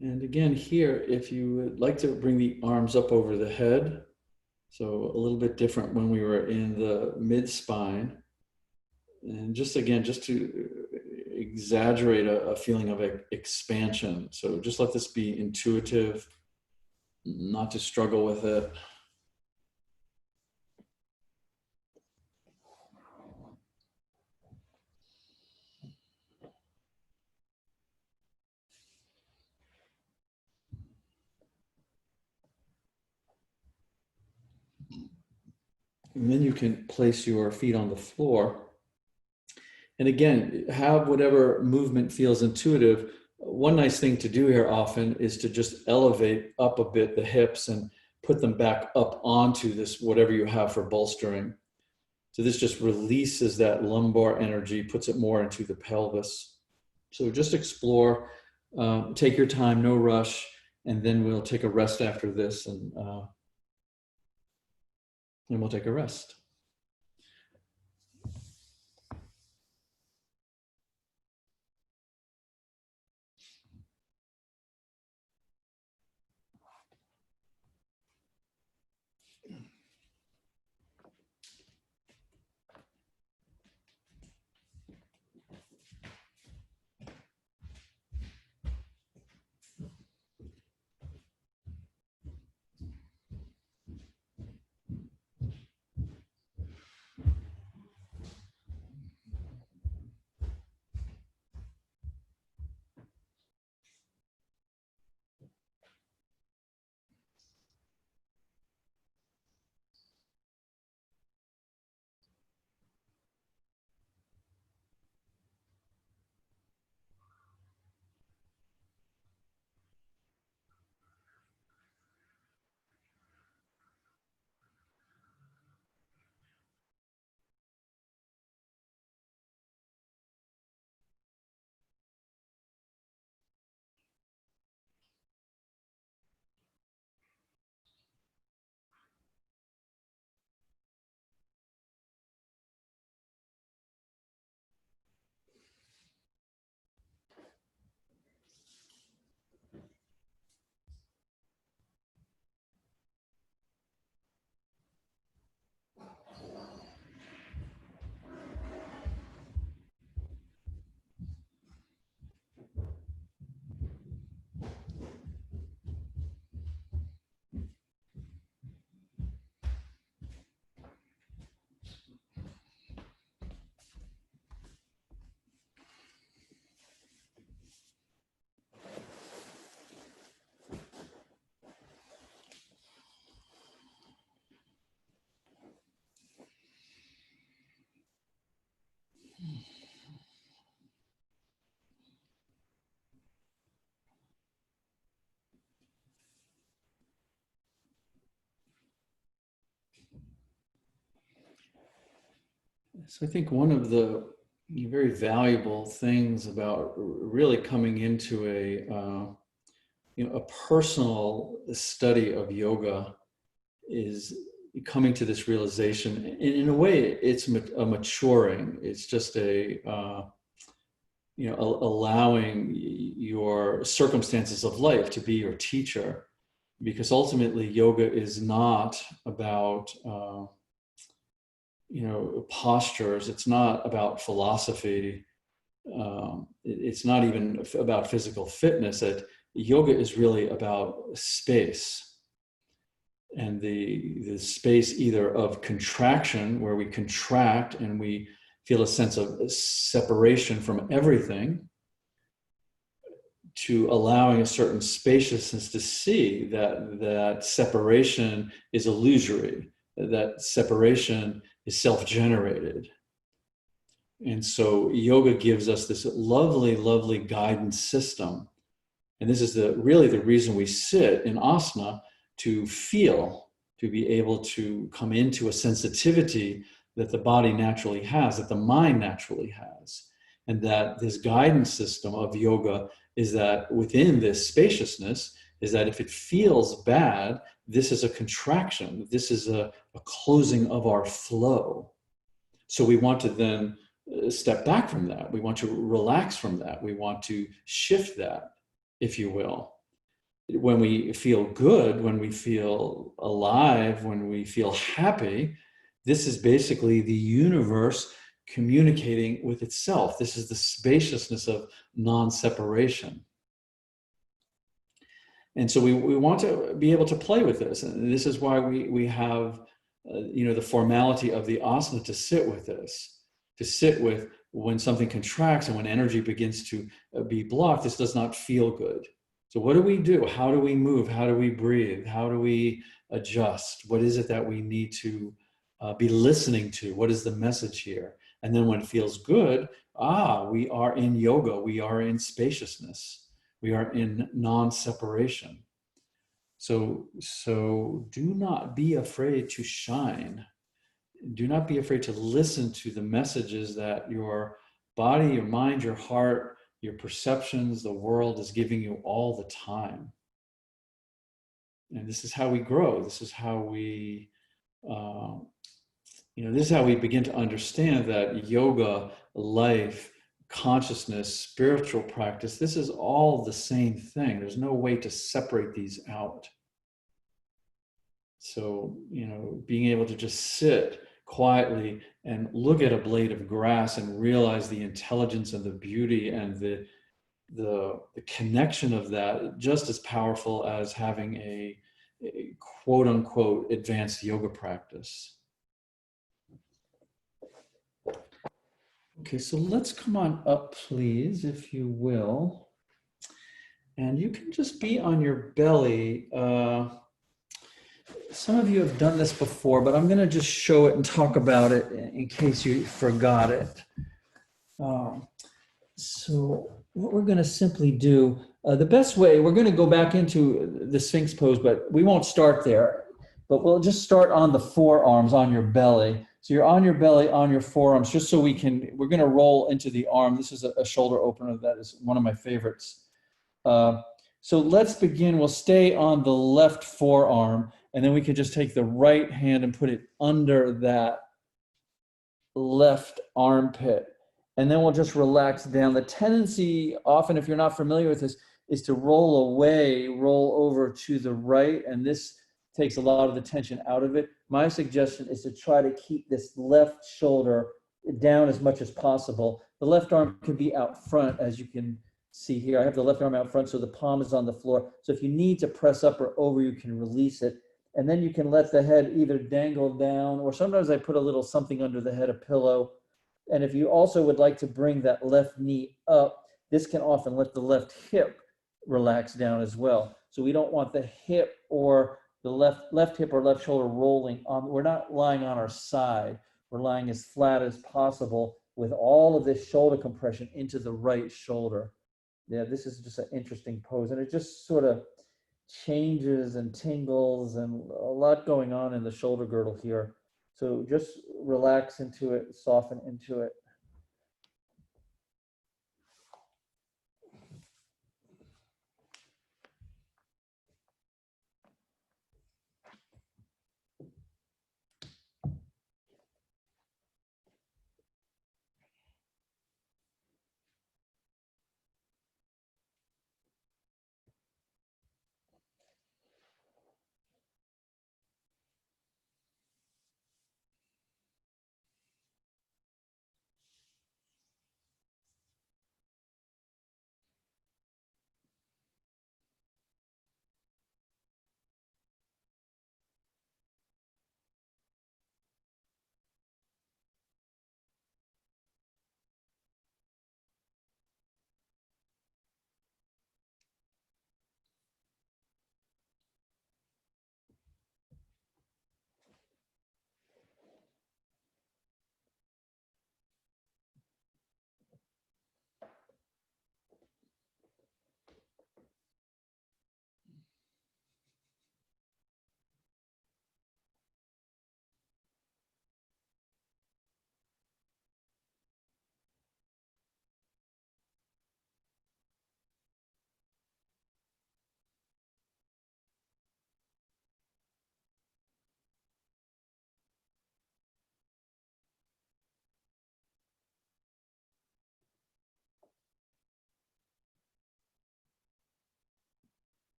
And again, here, if you would like to bring the arms up over the head, so a little bit different when we were in the mid-spine. And just again, just to exaggerate a feeling of expansion. So just let this be intuitive, not to struggle with it. And then you can place your feet on the floor. And again, have whatever movement feels intuitive. One nice thing to do here often is to just elevate up a bit the hips and put them back up onto this, whatever you have for bolstering. So this just releases that lumbar energy, puts it more into the pelvis. So just explore, take your time, no rush, and then we'll take a rest after this, and we'll take a rest. So I think one of the very valuable things about really coming into a personal study of yoga is coming to this realization. And in a way, it's a maturing. It's just allowing your circumstances of life to be your teacher, because ultimately yoga is not about postures. It's not about philosophy. It's not even about physical fitness. Yoga is really about space, and the space either of contraction, where we contract and we feel a sense of separation from everything, to allowing a certain spaciousness to see that separation is illusory, that separation is self-generated. And so yoga gives us this lovely, lovely guidance system. And this is really the reason we sit in asana, to feel, to be able to come into a sensitivity that the body naturally has, that the mind naturally has. And that this guidance system of yoga is that within this spaciousness, is that if it feels bad, this is a contraction. This is a closing of our flow. So we want to then step back from that. We want to relax from that. We want to shift that, if you will. when we feel good, when we feel alive, when we feel happy, this is basically the universe communicating with itself. This is the spaciousness of non-separation. And so we want to be able to play with this. And this is why we have, the formality of the asana to sit with this, to sit with when something contracts and when energy begins to be blocked. This does not feel good. So what do we do? How do we move? How do we breathe? How do we adjust? What is it that we need to be listening to? What is the message here? And then when it feels good, we are in yoga. We are in spaciousness. We are in non-separation. So do not be afraid to shine. Do not be afraid to listen to the messages that your body, your mind, your heart, your perceptions, the world is giving you all the time. And this is how we grow. This is how we, this is how we begin to understand that yoga, life, consciousness, spiritual practice, this is all the same thing. There's no way to separate these out. So, being able to just sit quietly and look at a blade of grass and realize the intelligence and the beauty and the connection of that, just as powerful as having a quote unquote advanced yoga practice. Okay, so let's come on up, please, if you will. And you can just be on your belly. Some of you have done this before, but I'm going to just show it and talk about it in case you forgot it. So what we're going to simply do, the best way, we're going to go back into the Sphinx pose, but we won't start there. But we'll just start on the forearms, on your belly. So you're on your belly, on your forearms, just so we're going to roll into the arm. This is a shoulder opener. That is one of my favorites. So let's begin. We'll stay on the left forearm, and then we can just take the right hand and put it under that left armpit. And then we'll just relax down. The tendency, often, if you're not familiar with this, is to roll away, roll over to the right, and this takes a lot of the tension out of it. My suggestion is to try to keep this left shoulder down as much as possible. The left arm can be out front, as you can see here. I have the left arm out front, so the palm is on the floor. So if you need to press up or over, you can release it. And then you can let the head either dangle down, or sometimes I put a little something under the head, a pillow. And if you also would like to bring that left knee up, this can often let the left hip relax down as well. So we don't want the hip or the left hip or left shoulder rolling on. We're not lying on our side. We're lying as flat as possible with all of this shoulder compression into the right shoulder. Yeah, this is just an interesting pose, and it just sort of changes and tingles and a lot going on in the shoulder girdle here. So just relax into it, soften into it.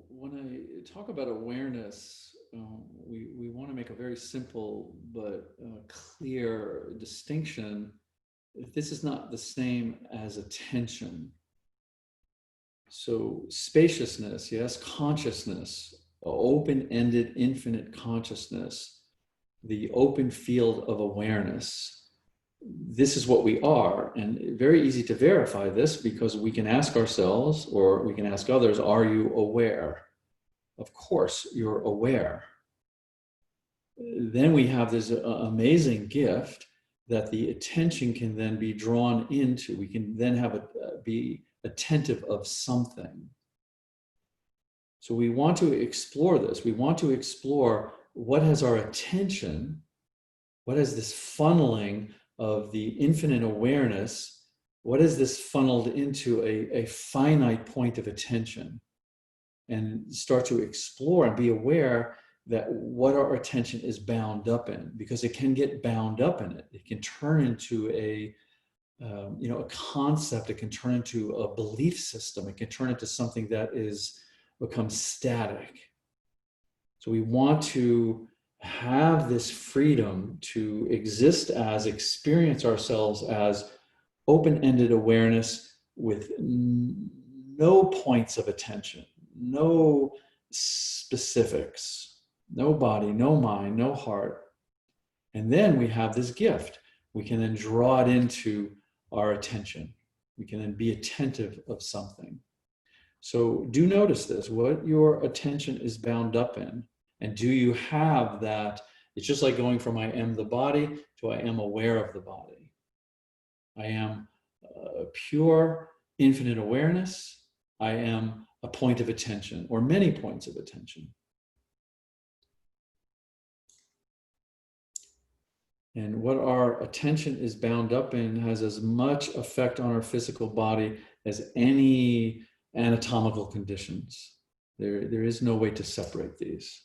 when I talk about awareness, we want to make a very simple but clear distinction. This is not the same as attention. So spaciousness, yes, consciousness, open-ended, infinite consciousness, the open field of awareness. This is what we are, and very easy to verify this because we can ask ourselves or we can ask others, are you aware? Of course, you're aware. Then we have this amazing gift that the attention can then be drawn into. We can then have be attentive of something. So we want to explore this. We want to explore what has our attention, what is this funneling of the infinite awareness, what is this funneled into a finite point of attention, and start to explore and be aware that what our attention is bound up in, because it can get bound up in it. It can turn into a concept. It can turn into a belief system. It can turn into something that becomes static. So we want to have this freedom to experience ourselves as open-ended awareness with no points of attention, no specifics, no body, no mind, no heart. And then we have this gift. We can then draw it into our attention. We can then be attentive of something. So do notice this, what your attention is bound up in. And do you have that? It's just like going from I am the body to I am aware of the body. I am pure, infinite awareness. I am a point of attention, or many points of attention. And what our attention is bound up in has as much effect on our physical body as any anatomical conditions. There is no way to separate these.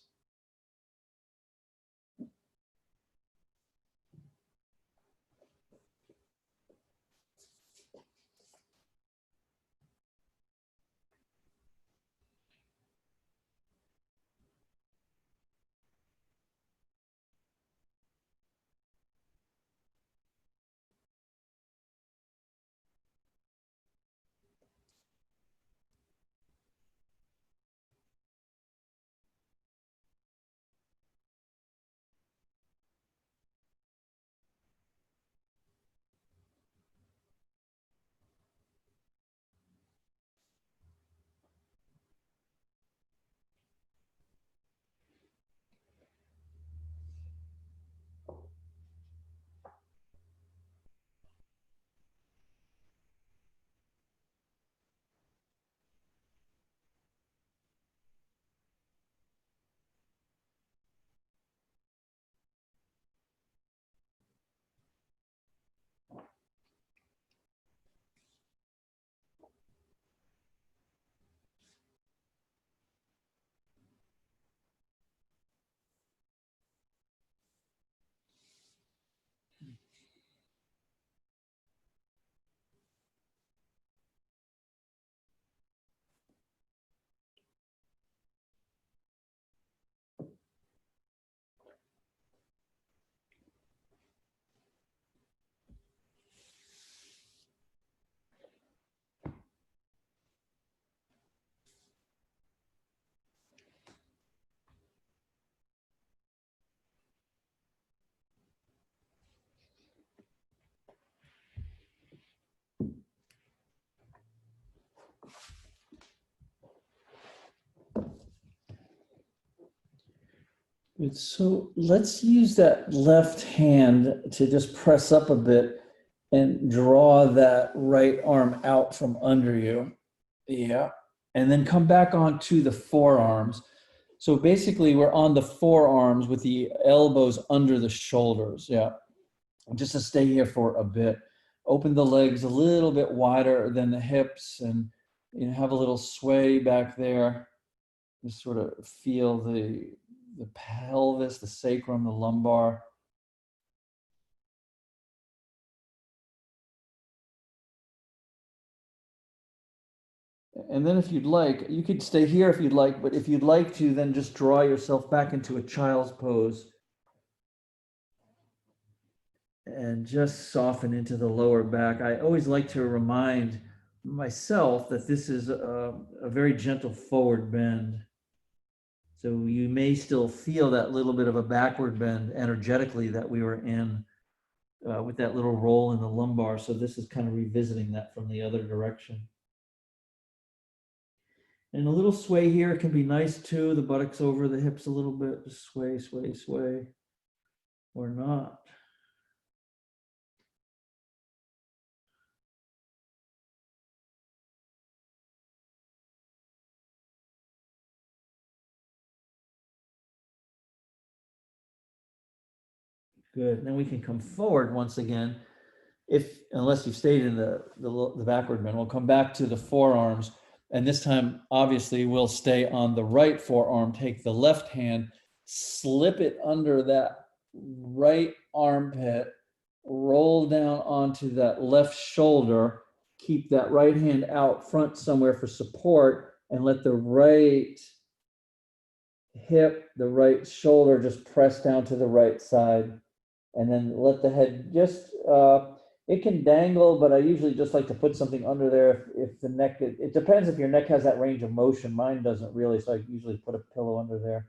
So let's use that left hand to just press up a bit and draw that right arm out from under you. Yeah. And then come back onto the forearms. So basically we're on the forearms with the elbows under the shoulders. Yeah. Just to stay here for a bit. Open the legs a little bit wider than the hips and have a little sway back there. Just sort of feel the pelvis, the sacrum, the lumbar. And then if you'd like, you could stay here if you'd like, but if you'd like to, then just draw yourself back into a child's pose and just soften into the lower back. I always like to remind myself that this is a very gentle forward bend. So you may still feel that little bit of a backward bend energetically that we were in with that little roll in the lumbar. So this is kind of revisiting that from the other direction. And a little sway here can be nice too. The buttocks over the hips a little bit, just sway, sway, sway, or not. Good. And then we can come forward once again. Unless you've stayed in the backward bend, we'll come back to the forearms. And this time, obviously, we'll stay on the right forearm, take the left hand, slip it under that right armpit, roll down onto that left shoulder, keep that right hand out front somewhere for support, and let the right hip, the right shoulder just press down to the right side. And then let the head just, it can dangle, but I usually just like to put something under there if the neck, it depends if your neck has that range of motion. Mine doesn't really, so I usually put a pillow under there.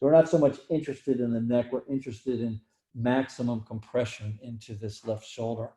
So we're not so much interested in the neck, we're interested in maximum compression into this left shoulder.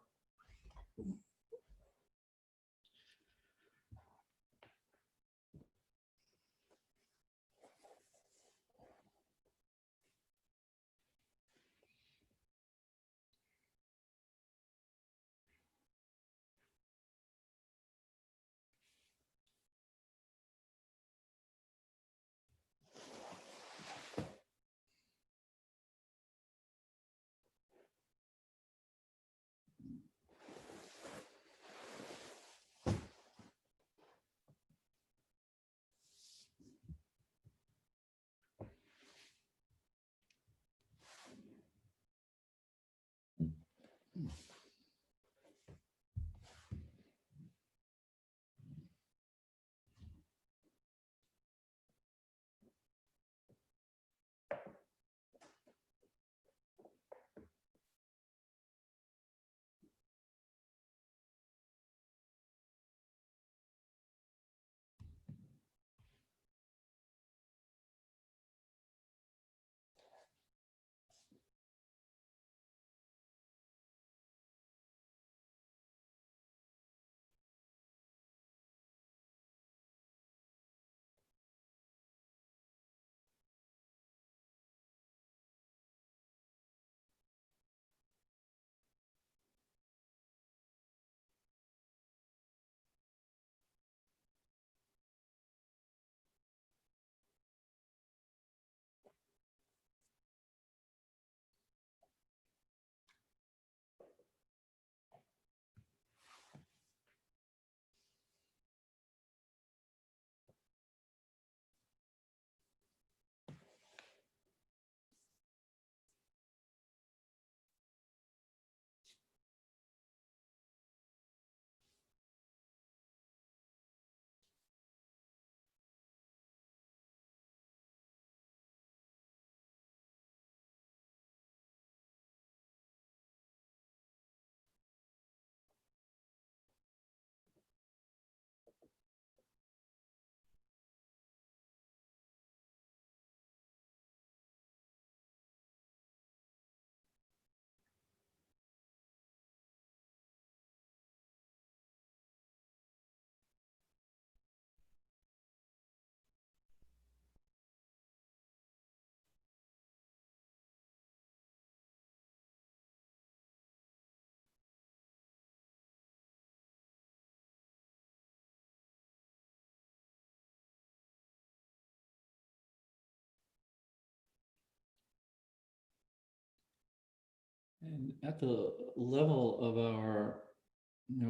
And at the level of our,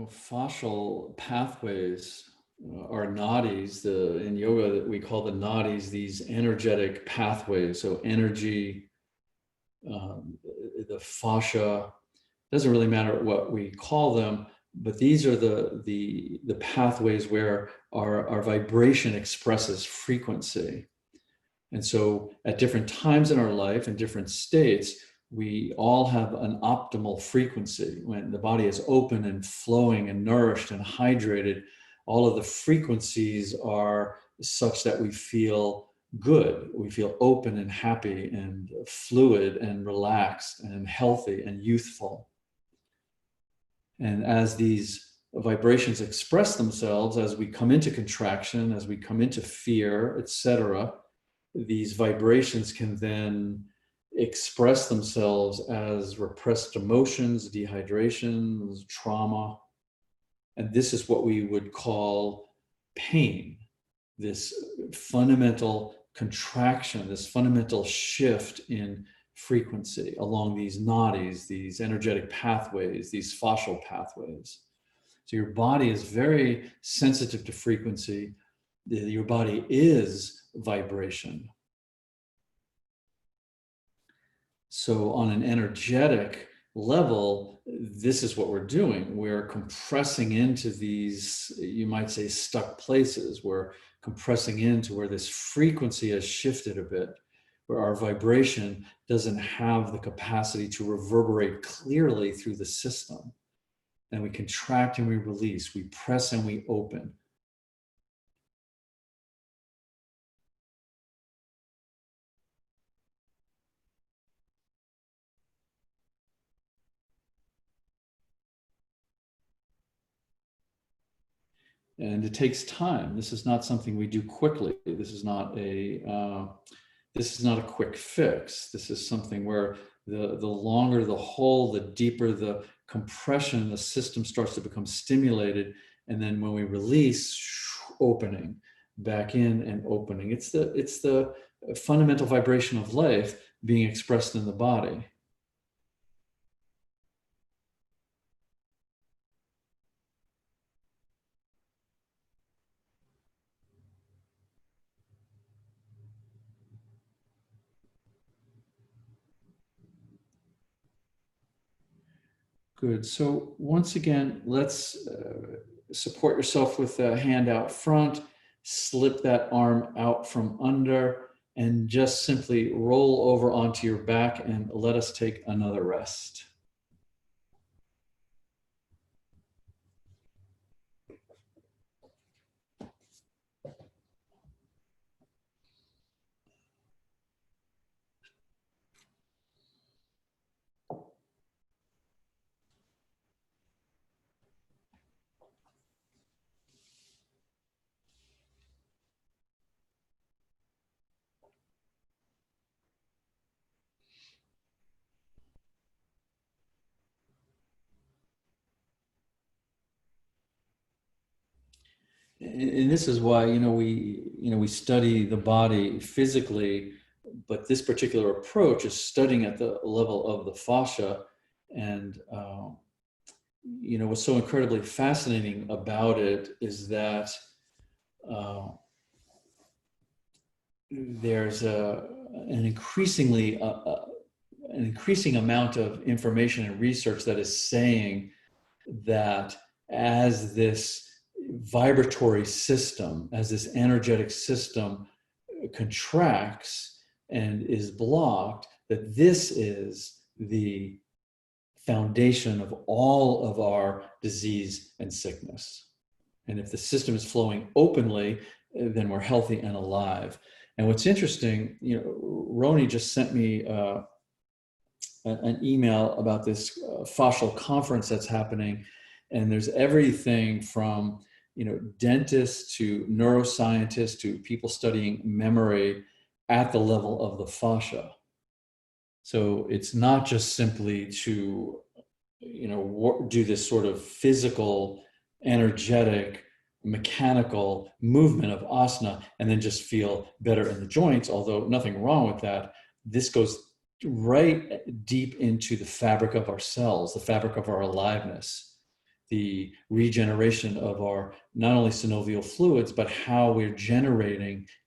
fascial pathways, our nadis, in yoga that we call the nadis, these energetic pathways. So energy, the fascia, doesn't really matter what we call them, But these are the pathways where our vibration expresses frequency. And so at different times in our life and different states, we all have an optimal frequency. When the body is open and flowing and nourished and hydrated, all of the frequencies are such that we feel good. We feel open and happy and fluid and relaxed and healthy and youthful. And as these vibrations express themselves, as we come into contraction, as we come into fear, etc., these vibrations can then express themselves as repressed emotions, dehydration, trauma. And this is what we would call pain, this fundamental contraction, this fundamental shift in frequency along these nadis, these energetic pathways, these fascial pathways. So your body is very sensitive to frequency. Your body is vibration. So on an energetic level, this is what we're doing. We're compressing into these, you might say, stuck places. We're compressing into where this frequency has shifted a bit, where our vibration doesn't have the capacity to reverberate clearly through the system. And we contract and we release, we press and we open. And it takes time. This is not something we do quickly. This is not a quick fix. This is something where the longer the hold, the deeper the compression, the system starts to become stimulated. And then when we release, opening, back in and opening. It's the fundamental vibration of life being expressed in the body. Good. So once again, let's support yourself with a hand out front, slip that arm out from under, and just simply roll over onto your back and let us take another rest. And this is why we study the body physically, but this particular approach is studying at the level of the fascia. And what's so incredibly fascinating about it is that there's an increasing amount of information and research that is saying that as this vibratory system, as this energetic system contracts and is blocked, that this is the foundation of all of our disease and sickness. And if the system is flowing openly, then we're healthy and alive. And what's interesting, Roni just sent me an email about this fascial conference that's happening. And there's everything from, dentists to neuroscientists to people studying memory at the level of the fascia. So it's not just simply to, do this sort of physical, energetic, mechanical movement of asana and then just feel better in the joints, although nothing wrong with that. This goes right deep into the fabric of our cells, the fabric of our aliveness, the regeneration of our not only synovial fluids, but how we're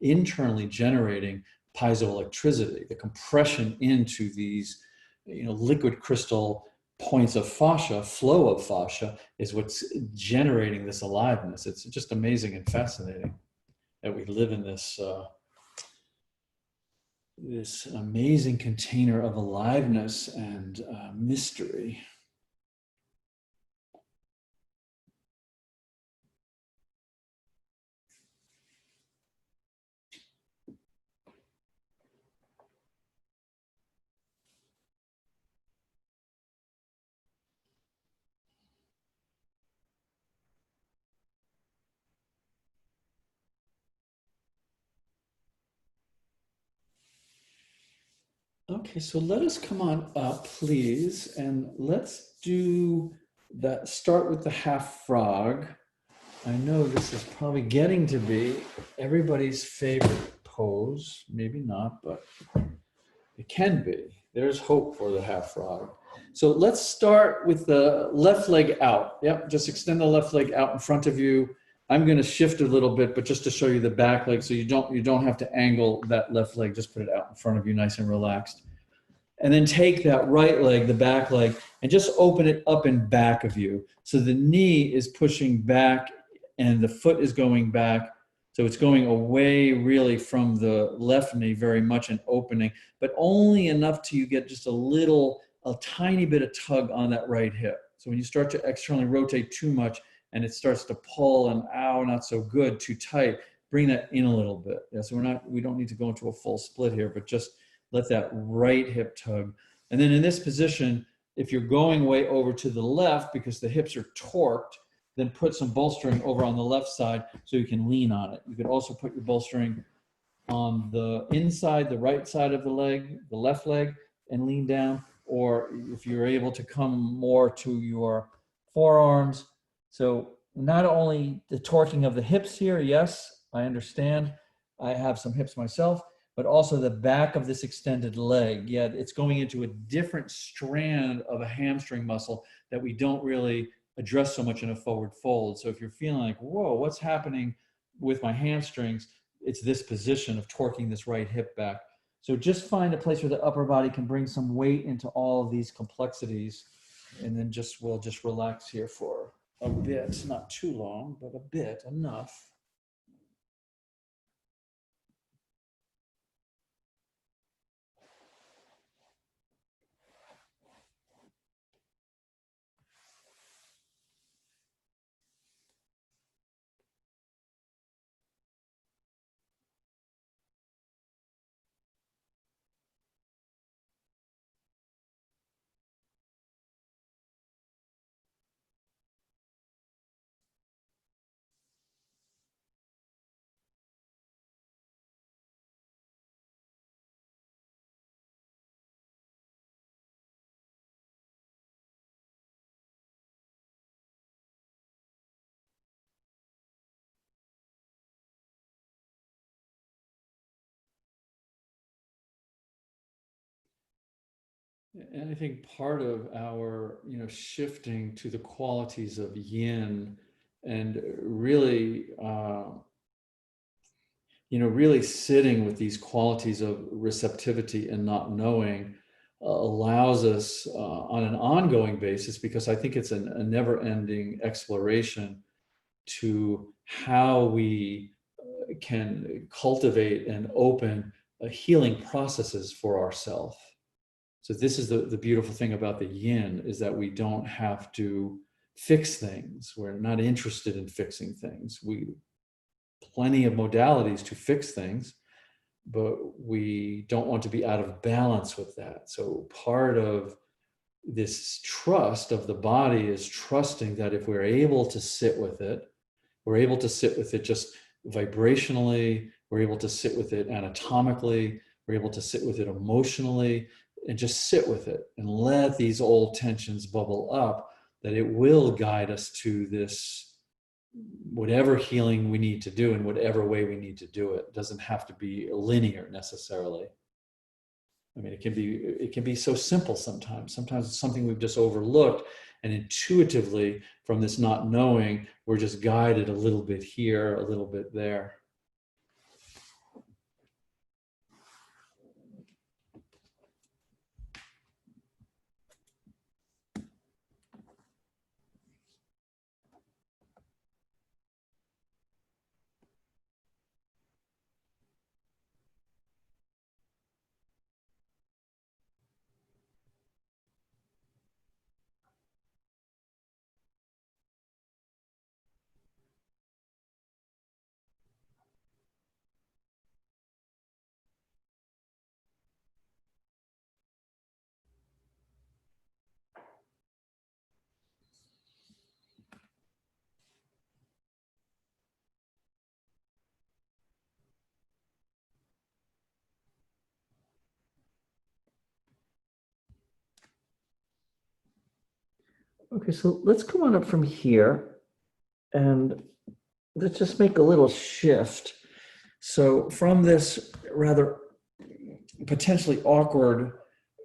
internally generating piezoelectricity, the compression into these liquid crystal points of fascia, flow of fascia, is what's generating this aliveness. It's just amazing and fascinating that we live in this this amazing container of aliveness and mystery. Okay, so let us come on up, please, and let's do that. Start with the half frog. I know this is probably getting to be everybody's favorite pose. Maybe not, but it can be. There's hope for the half frog. So let's start with the left leg out. Yep, just extend the left leg out in front of you. I'm going to shift a little bit, but just to show you the back leg, so you don't have to angle that left leg. Just put it out in front of you, nice and relaxed. And then take that right leg, the back leg, and just open it up in back of you. So the knee is pushing back and the foot is going back. So it's going away really from the left knee very much and opening, but only enough till you get just a tiny bit of tug on that right hip. So when you start to externally rotate too much and it starts to pull and ow, not so good, too tight, bring that in a little bit. Yeah, so we don't need to go into a full split here, but just let that right hip tug. And then in this position, if you're going way over to the left because the hips are torqued, then put some bolstering over on the left side so you can lean on it. You could also put your bolstering on the inside, the right side of the leg, the left leg, and lean down. Or if you're able to come more to your forearms. So not only the torquing of the hips here, yes, I understand. I have some hips myself, but also the back of this extended leg. Yeah, it's going into a different strand of a hamstring muscle that we don't really address so much in a forward fold. So if you're feeling like, whoa, what's happening with my hamstrings? It's this position of torquing this right hip back. So just find a place where the upper body can bring some weight into all of these complexities. And then we'll just relax here for a bit, not too long, but a bit, enough. And I think part of our, shifting to the qualities of yin and really, really sitting with these qualities of receptivity and not knowing allows us on an ongoing basis, because I think it's a never-ending exploration to how we can cultivate and open healing processes for ourselves. So this is the beautiful thing about the yin, is that we don't have to fix things. We're not interested in fixing things. Plenty of modalities to fix things, but we don't want to be out of balance with that. So part of this trust of the body is trusting that if we're able to sit with it, we're able to sit with it just vibrationally, we're able to sit with it anatomically, we're able to sit with it emotionally, and just sit with it and let these old tensions bubble up, that it will guide us to this, whatever healing we need to do in whatever way we need to do it. It doesn't have to be linear necessarily. I mean, it can be so simple sometimes. Sometimes it's something we've just overlooked, and intuitively from this not knowing, we're just guided a little bit here, a little bit there. Okay, so let's come on up from here and let's just make a little shift. So from this rather potentially awkward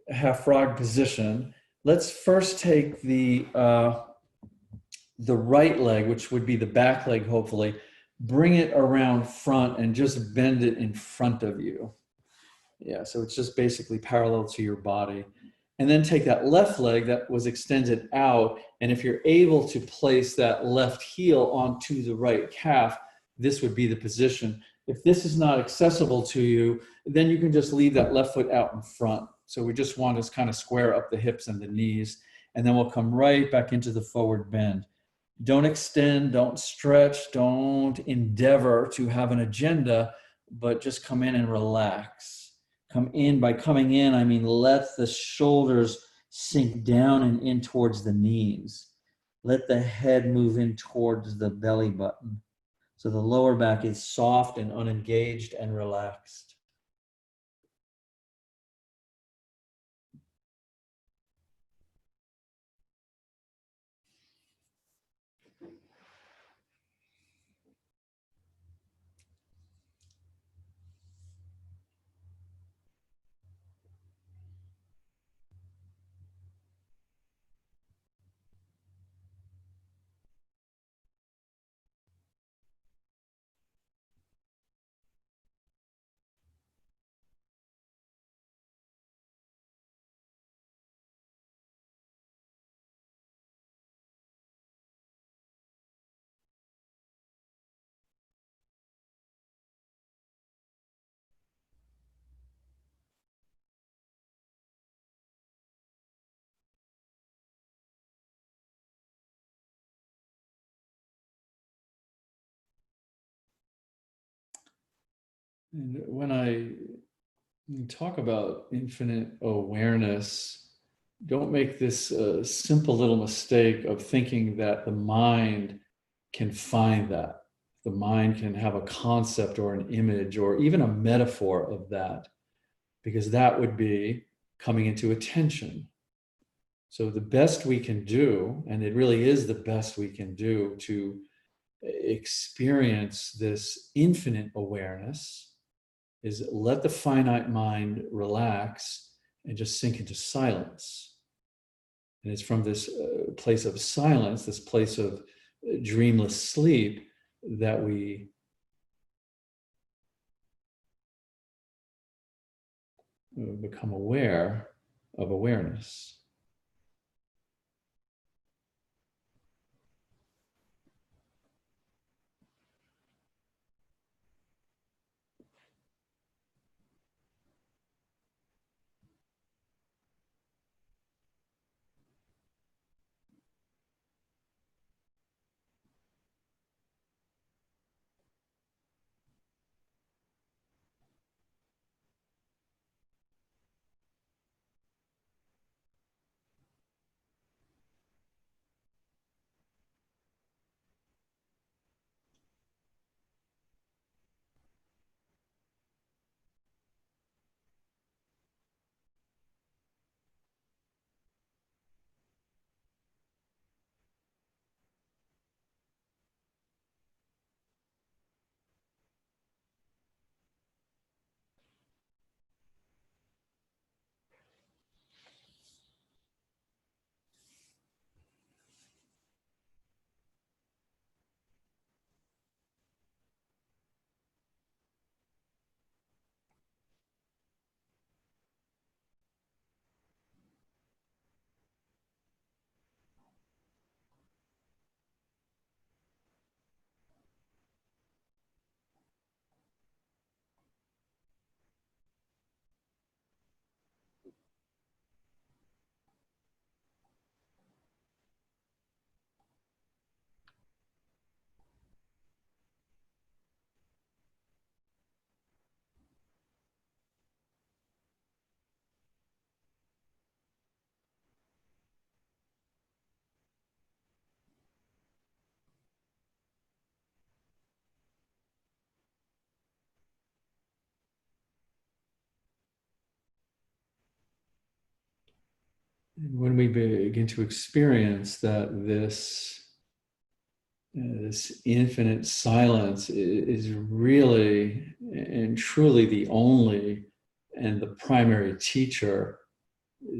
half frog position, let's first take the right leg, which would be the back leg, hopefully, bring it around front and just bend it in front of you. Yeah, so it's just basically parallel to your body. And then take that left leg that was extended out, and if you're able to place that left heel onto the right calf, this would be the position. If this is not accessible to you, then you can just leave that left foot out in front. So we just want to kind of square up the hips and the knees, and then we'll come right back into the forward bend. Don't extend, don't stretch, don't endeavor to have an agenda, but just come in and relax. Come in. By coming in, I mean let the shoulders sink down and in towards the knees. Let the head move in towards the belly button. So the lower back is soft and unengaged and relaxed. And when I talk about infinite awareness, don't make this simple little mistake of thinking that the mind can find that. The mind can have a concept or an image or even a metaphor of that, because that would be coming into attention. So, the best we can do, and it really is the best we can do to experience this infinite awareness, is let the finite mind relax and just sink into silence. And it's from this place of silence, this place of dreamless sleep, that we become aware of awareness. And when we begin to experience that this infinite silence is really and truly the only and the primary teacher,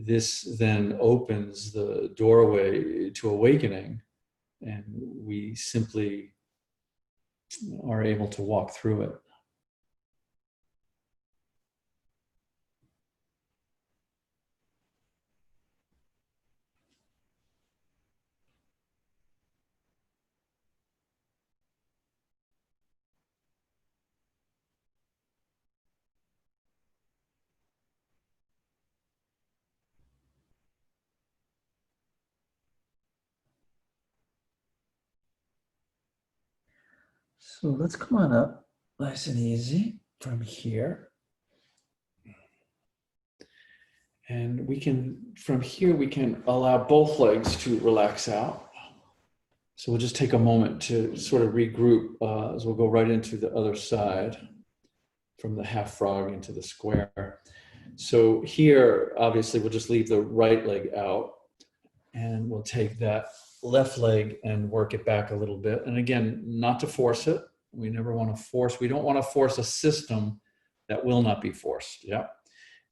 this then opens the doorway to awakening, and we simply are able to walk through it. So let's come on up nice and easy from here. And we can, from here, we can allow both legs to relax out. So we'll just take a moment to sort of regroup as we'll go right into the other side from the half frog into the square. So here, obviously, we'll just leave the right leg out, and we'll take that left leg and work it back a little bit. And again, not to force it. We never want to force. We don't want to force a system that will not be forced. Yeah.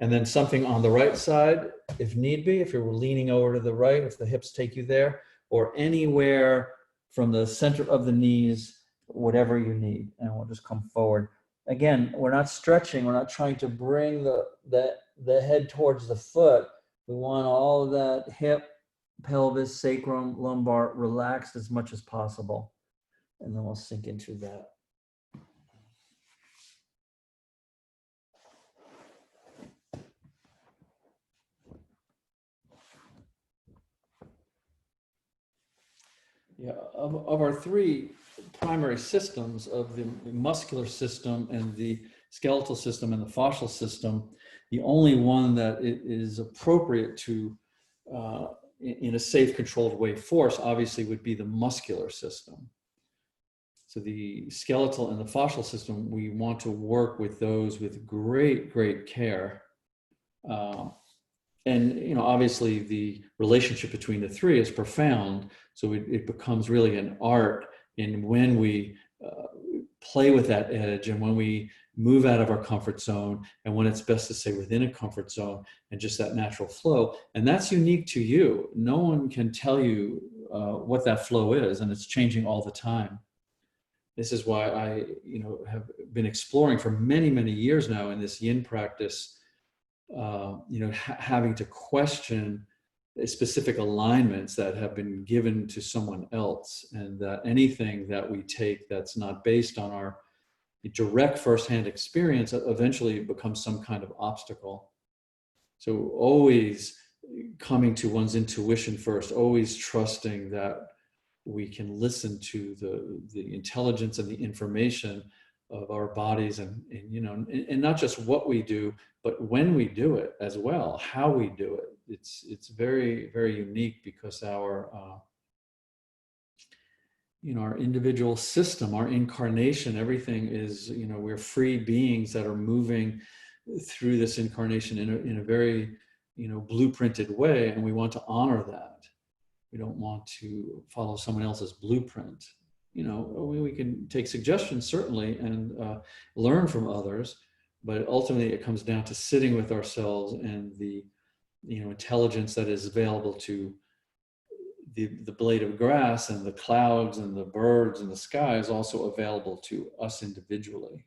And then something on the right side, if need be, if you're leaning over to the right, if the hips take you there, or anywhere from the center of the knees, whatever you need. And we'll just come forward. Again, we're not stretching. We're not trying to bring the head towards the foot. We want all of that hip, pelvis, sacrum, lumbar relaxed as much as possible. And then we'll sink into that. Yeah, of our three primary systems, of the muscular system and the skeletal system and the fascial system, the only one that it is appropriate to, in a safe, controlled way, force obviously would be the muscular system. So the skeletal and the fascial system, we want to work with those with great, great care. And obviously the relationship between the three is profound. So it becomes really an art in when we play with that edge, and when we move out of our comfort zone, and when it's best to stay within a comfort zone, and just that natural flow. And that's unique to you. No one can tell you what that flow is, and it's changing all the time. This is why I have been exploring for many, many years now in this yin practice, having to question specific alignments that have been given to someone else, and that anything that we take that's not based on our direct firsthand experience eventually becomes some kind of obstacle. So always coming to one's intuition first, always trusting that we can listen to the intelligence and the information of our bodies, and not just what we do, but when we do it as well, how we do it. It's very, very unique, because our our individual system, our incarnation, everything is, we're free beings that are moving through this incarnation in a very blueprinted way, and we want to honor that. We don't want to follow someone else's blueprint. We can take suggestions, certainly, and learn from others, but ultimately it comes down to sitting with ourselves, and the intelligence that is available to the blade of grass and the clouds and the birds and the sky is also available to us individually.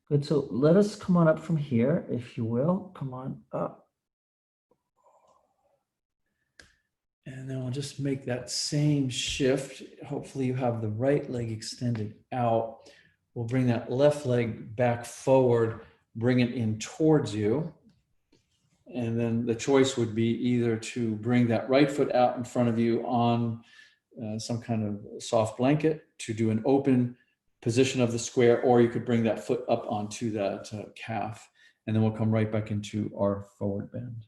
Good. So let us come on up from here, if you will. Come on up. And then we'll just make that same shift. Hopefully you have the right leg extended out. We'll bring that left leg back forward, bring it in towards you. And then the choice would be either to bring that right foot out in front of you on some kind of soft blanket to do an open position of the square, or you could bring that foot up onto that calf. And then we'll come right back into our forward bend.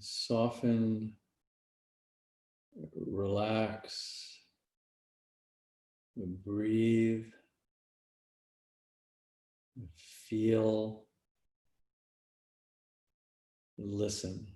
Soften, relax, breathe, feel, listen.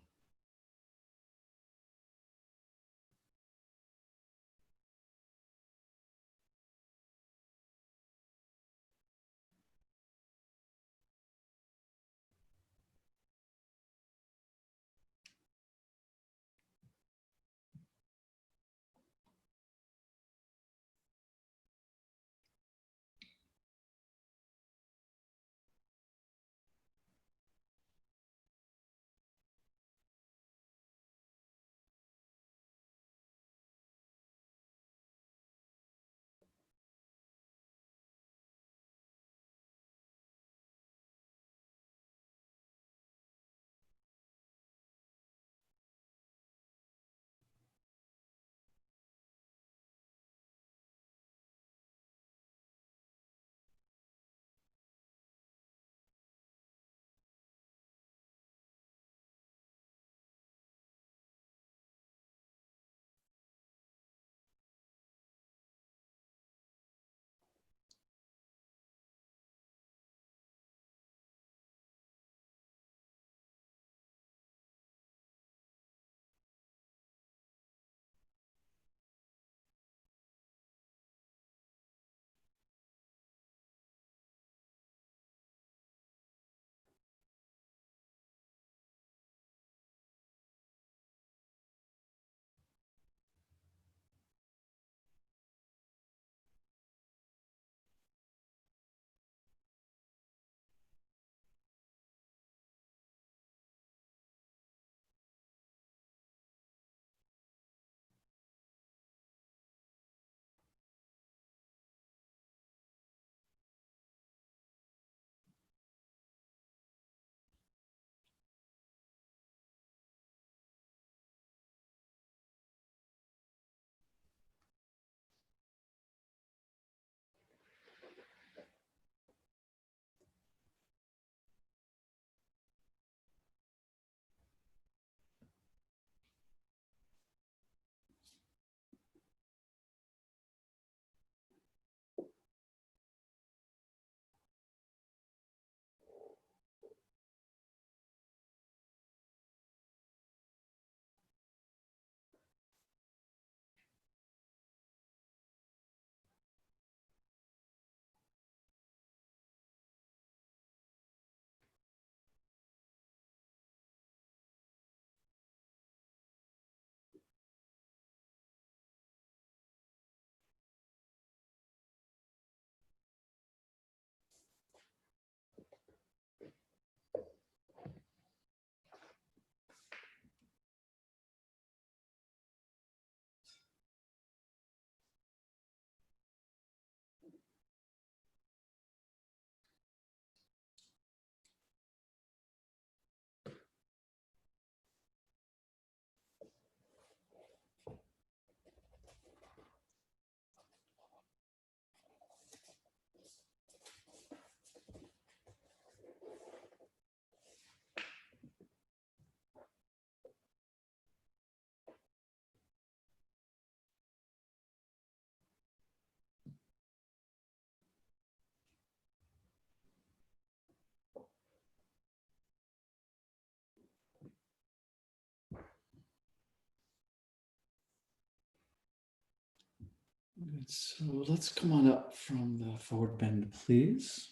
Good. So let's come on up from the forward bend, please.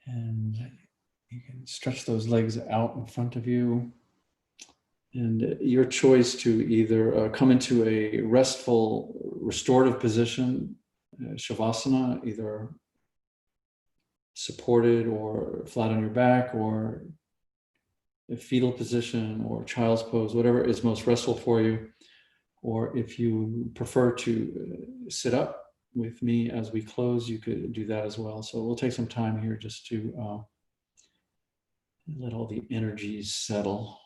And you can stretch those legs out in front of you. And your choice to either come into a restful, restorative position, Shavasana, either supported or flat on your back, or a fetal position or child's pose, whatever is most restful for you. Or if you prefer to sit up with me as we close, you could do that as well. So we'll take some time here just to let all the energies settle.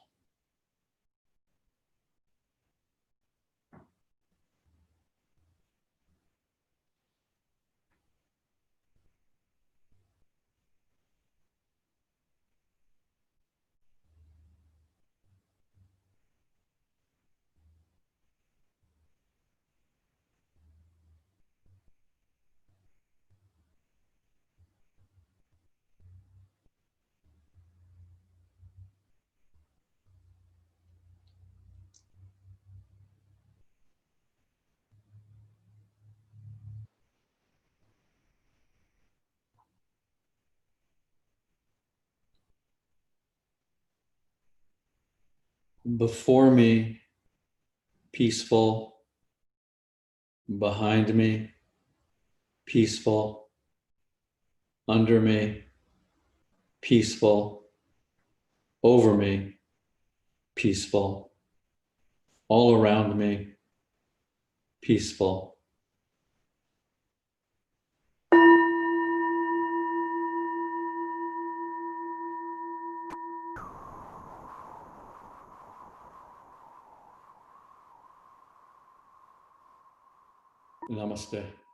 Before me, peaceful. Behind me, peaceful. Under me, peaceful. Over me, peaceful. All around me, peaceful. Namaste.